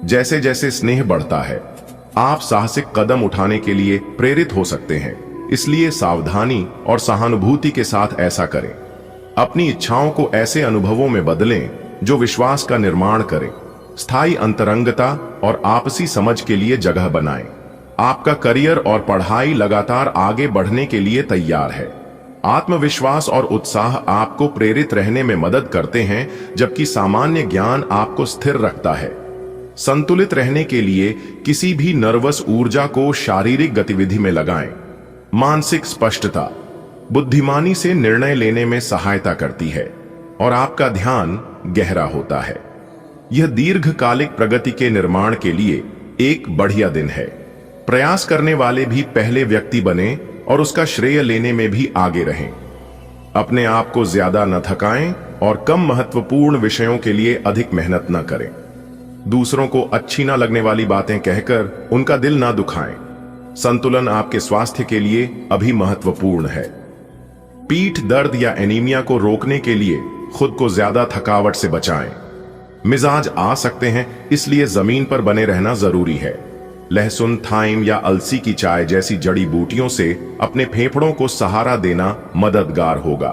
जैसे जैसे स्नेह बढ़ता है, आप साहसिक कदम उठाने के लिए प्रेरित हो सकते हैं, इसलिए सावधानी और सहानुभूति के साथ ऐसा करें। अपनी इच्छाओं को ऐसे अनुभवों में बदलें जो विश्वास का निर्माण करें। स्थायी अंतरंगता और आपसी समझ के लिए जगह बनाएं। आपका करियर और पढ़ाई लगातार आगे बढ़ने के लिए तैयार है। आत्मविश्वास और उत्साह आपको प्रेरित रहने में मदद करते हैं, जबकि सामान्य ज्ञान आपको स्थिर रखता है। संतुलित रहने के लिए किसी भी नर्वस ऊर्जा को शारीरिक गतिविधि में लगाएं। मानसिक स्पष्टता बुद्धिमानी से निर्णय लेने में सहायता करती है और आपका ध्यान गहरा होता है। यह दीर्घकालिक प्रगति के निर्माण के लिए एक बढ़िया दिन है। प्रयास करने वाले भी पहले व्यक्ति बने और उसका श्रेय लेने में भी आगे रहें। अपने आप को ज्यादा न थकाएं और कम महत्वपूर्ण विषयों के लिए अधिक मेहनत न करें। दूसरों को अच्छी ना लगने वाली बातें कहकर उनका दिल ना दुखाएं। संतुलन आपके स्वास्थ्य के लिए अभी महत्वपूर्ण है। पीठ दर्द या एनीमिया को रोकने के लिए खुद को ज्यादा थकावट से बचाएं। मिजाज आ सकते हैं, इसलिए जमीन पर बने रहना जरूरी है। लहसुन, थाइम या अलसी की चाय जैसी जड़ी बूटियों से अपने फेफड़ों को सहारा देना मददगार होगा।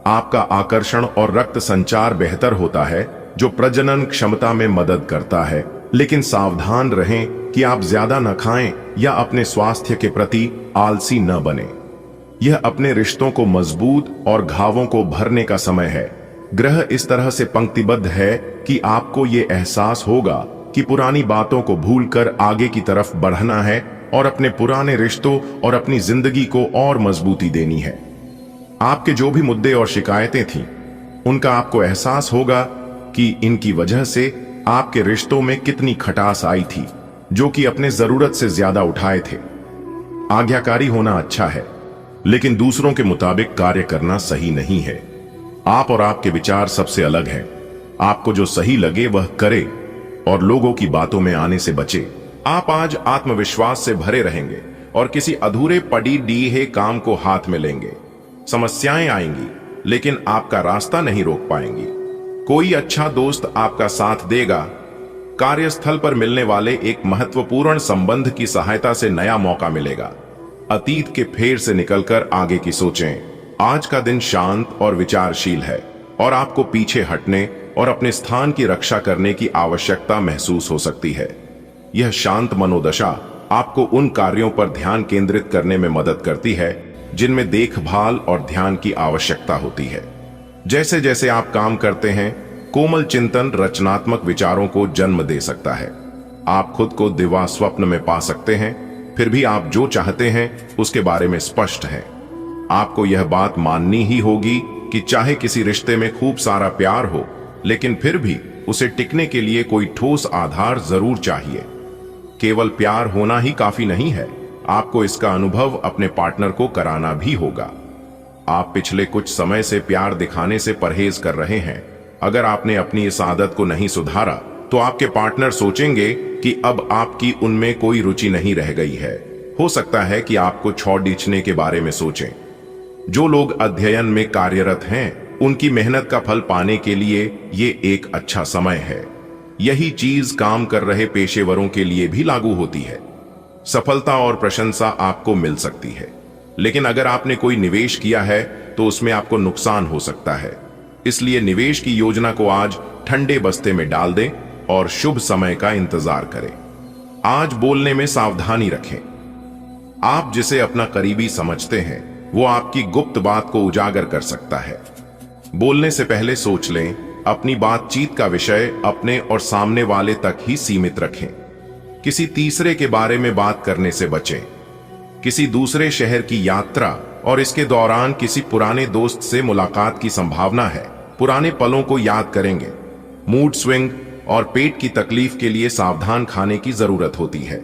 आपका आकर्षण और रक्त संचार बेहतर होता है, जो प्रजनन क्षमता में मदद करता है। लेकिन सावधान रहें कि आप ज्यादा न खाएं या अपने स्वास्थ्य के प्रति आलसी न बने। यह अपने रिश्तों को मजबूत और घावों को भरने का समय है। ग्रह इस तरह से पंक्तिबद्ध है कि आपको ये एहसास होगा कि पुरानी बातों को भूलकर आगे की तरफ बढ़ना है और अपने पुराने रिश्तों और अपनी जिंदगी को और मजबूती देनी है। आपके जो भी मुद्दे और शिकायतें थीं, उनका आपको एहसास होगा कि इनकी वजह से आपके रिश्तों में कितनी खटास आई थी, जो कि अपने जरूरत से ज्यादा उठाए थे। आज्ञाकारी होना अच्छा है, लेकिन दूसरों के मुताबिक कार्य करना सही नहीं है। आप और आपके विचार सबसे अलग हैं। आपको जो सही लगे वह करे और लोगों की बातों में आने से बचे। आप आज आत्मविश्वास से भरे रहेंगे और किसी अधूरे पड़ी डीहे काम को हाथ में लेंगे। समस्याएं आएंगी, लेकिन आपका रास्ता नहीं रोक पाएंगी। कोई अच्छा दोस्त आपका साथ देगा। कार्यस्थल पर मिलने वाले एक महत्वपूर्ण संबंध की सहायता से नया मौका मिलेगा। अतीत के फेर से निकलकर आगे की सोचें। आज का दिन शांत और विचारशील है और आपको पीछे हटने और अपने स्थान की रक्षा करने की आवश्यकता महसूस हो सकती है। यह शांत मनोदशा आपको उन कार्यों पर ध्यान केंद्रित करने में मदद करती है जिनमें देखभाल और ध्यान की आवश्यकता होती है। जैसे जैसे आप काम करते हैं, कोमल चिंतन रचनात्मक विचारों को जन्म दे सकता है। आप खुद को दिवा स्वप्न में पा सकते हैं, फिर भी आप जो चाहते हैं उसके बारे में स्पष्ट हैं। आपको यह बात माननी ही होगी कि चाहे किसी रिश्ते में खूब सारा प्यार हो, लेकिन फिर भी उसे टिकने के लिए कोई ठोस आधार जरूर चाहिए। केवल प्यार होना ही काफी नहीं है, आपको इसका अनुभव अपने पार्टनर को कराना भी होगा। आप पिछले कुछ समय से प्यार दिखाने से परहेज कर रहे हैं। अगर आपने अपनी इस आदत को नहीं सुधारा, तो आपके पार्टनर सोचेंगे कि अब आपकी उनमें कोई रुचि नहीं रह गई है। हो सकता है कि आपको छोड़ दीछने के बारे में सोचें। जो लोग अध्ययन में कार्यरत हैं, उनकी मेहनत का फल पाने के लिए ये एक अच्छा समय है। यही चीज काम कर रहे पेशेवरों के लिए भी लागू होती है। सफलता और प्रशंसा आपको मिल सकती है, लेकिन अगर आपने कोई निवेश किया है तो उसमें आपको नुकसान हो सकता है। इसलिए निवेश की योजना को आज ठंडे बस्ते में डाल दें और शुभ समय का इंतजार करें। आज बोलने में सावधानी रखें। आप जिसे अपना करीबी समझते हैं, वो आपकी गुप्त बात को उजागर कर सकता है। बोलने से पहले सोच लें। अपनी बातचीत का विषय अपने और सामने वाले तक ही सीमित रखें। किसी तीसरे के बारे में बात करने से बचें। किसी दूसरे शहर की यात्रा और इसके दौरान किसी पुराने दोस्त से मुलाकात की संभावना है। पुराने पलों को याद करेंगे। मूड स्विंग और पेट की तकलीफ के लिए सावधान खाने की जरूरत होती है।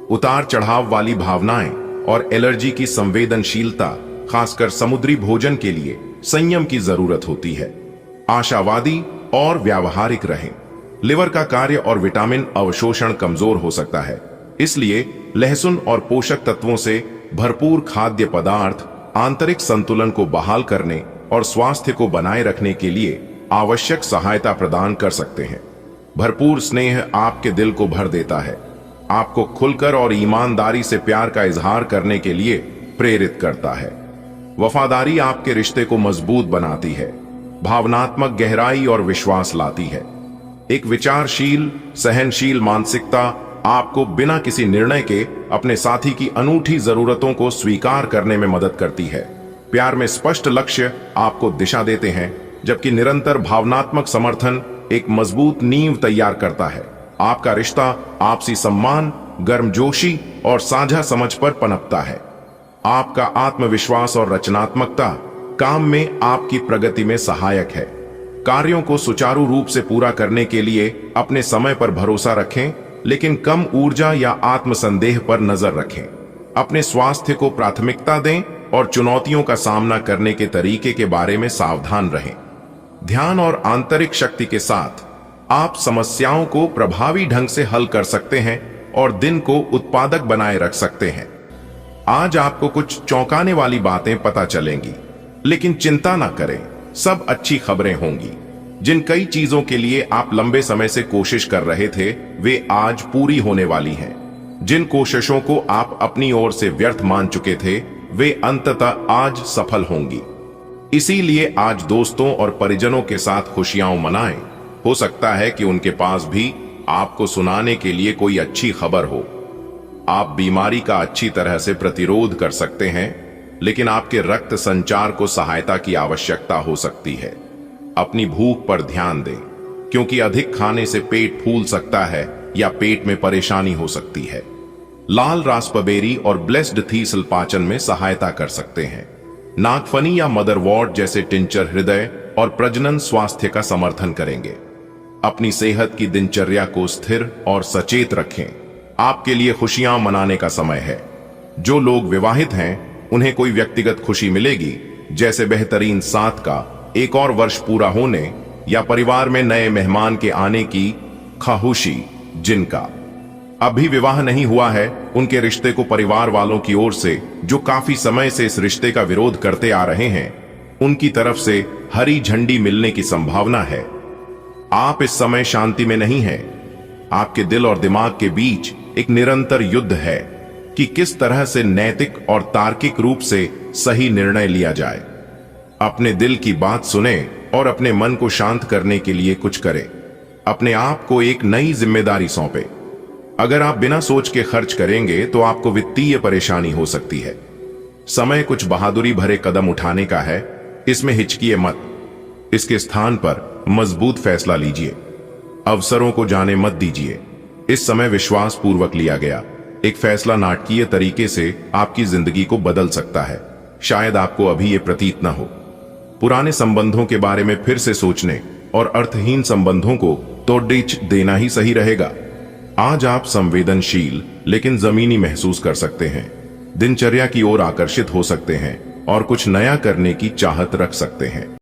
उतार चढ़ाव वाली भावनाएं और एलर्जी की संवेदनशीलता, खासकर समुद्री भोजन के लिए संयम की जरूरत होती है। आशावादी और व्यावहारिक रहें। लिवर का कार्य और विटामिन अवशोषण कमजोर हो सकता है, इसलिए लहसुन और पोषक तत्वों से भरपूर खाद्य पदार्थ आंतरिक संतुलन को बहाल करने और स्वास्थ्य को बनाए रखने के लिए आवश्यक सहायता प्रदान कर सकते हैं। भरपूर स्नेह आपके दिल को भर देता है, आपको खुलकर और ईमानदारी से प्यार का इजहार करने के लिए प्रेरित करता है। वफादारी आपके रिश्ते को मजबूत बनाती है, भावनात्मक गहराई और विश्वास लाती है। एक विचारशील, सहनशील मानसिकता आपको बिना किसी निर्णय के अपने साथी की अनूठी जरूरतों को स्वीकार करने में मदद करती है। प्यार में स्पष्ट लक्ष्य आपको दिशा देते हैं, जबकि निरंतर भावनात्मक समर्थन एक मजबूत नींव तैयार करता है। आपका रिश्ता आपसी सम्मान, गर्मजोशी और साझा समझ पर पनपता है। आपका आत्मविश्वास और रचनात्मकता काम में आपकी प्रगति में सहायक है। कार्यों को सुचारू रूप से पूरा करने के लिए अपने समय पर भरोसा रखें, लेकिन कम ऊर्जा या आत्मसंदेह पर नजर रखें। अपने स्वास्थ्य को प्राथमिकता दें और चुनौतियों का सामना करने के तरीके के बारे में सावधान रहें। ध्यान और आंतरिक शक्ति के साथ आप समस्याओं को प्रभावी ढंग से हल कर सकते हैं और दिन को उत्पादक बनाए रख सकते हैं। आज आपको कुछ चौंकाने वाली बातें पता चलेंगी, लेकिन चिंता ना करें, सब अच्छी खबरें होंगी। जिन कई चीजों के लिए आप लंबे समय से कोशिश कर रहे थे, वे आज पूरी होने वाली हैं। जिन कोशिशों को आप अपनी ओर से व्यर्थ मान चुके थे, वे अंततः आज सफल होंगी। इसीलिए आज दोस्तों और परिजनों के साथ खुशियां मनाएं। हो सकता है कि उनके पास भी आपको सुनाने के लिए कोई अच्छी खबर हो। आप बीमारी का अच्छी तरह से प्रतिरोध कर सकते हैं, लेकिन आपके रक्त संचार को सहायता की आवश्यकता हो सकती है। अपनी भूख पर ध्यान दें, क्योंकि अधिक खाने से पेट फूल सकता है या पेट में परेशानी हो सकती है। लाल रास्पबेरी और ब्लेस्ड थीसल पाचन में सहायता कर सकते हैं। नागफनी या मदरवॉर्ट जैसे टिंचर हृदय और प्रजनन स्वास्थ्य का समर्थन करेंगे। अपनी सेहत की दिनचर्या को स्थिर और सचेत रखें। आपके लिए खुशियां मनाने का समय है। जो लोग विवाहित हैं, उन्हें कोई व्यक्तिगत खुशी मिलेगी, जैसे बेहतरीन साथ का एक और वर्ष पूरा होने या परिवार में नए मेहमान के आने की खाहुशी। जिनका अभी विवाह नहीं हुआ है, उनके रिश्ते को परिवार वालों की ओर से, जो काफी समय से इस रिश्ते का विरोध करते आ रहे हैं, उनकी तरफ से हरी झंडी मिलने की संभावना है। आप इस समय शांति में नहीं हैं। आपके दिल और दिमाग के बीच एक निरंतर युद्ध है कि किस तरह से नैतिक और तार्किक रूप से सही निर्णय लिया जाए। अपने दिल की बात सुने और अपने मन को शांत करने के लिए कुछ करें। अपने आप को एक नई जिम्मेदारी सौंपे। अगर आप बिना सोच के खर्च करेंगे तो आपको वित्तीय परेशानी हो सकती है। समय कुछ बहादुरी भरे कदम उठाने का है, इसमें हिचकिए मत। इसके स्थान पर मजबूत फैसला लीजिए। अवसरों को जाने मत दीजिए। इस समय विश्वास पूर्वक लिया गया एक फैसला नाटकीय तरीके से आपकी जिंदगी को बदल सकता है। शायद आपको अभी ये प्रतीत न हो। पुराने संबंधों के बारे में फिर से सोचने और अर्थहीन संबंधों को तोड़ देना ही सही रहेगा। आज आप संवेदनशील लेकिन जमीनी महसूस कर सकते हैं। दिनचर्या की ओर आकर्षित हो सकते हैं और कुछ नया करने की चाहत रख सकते हैं।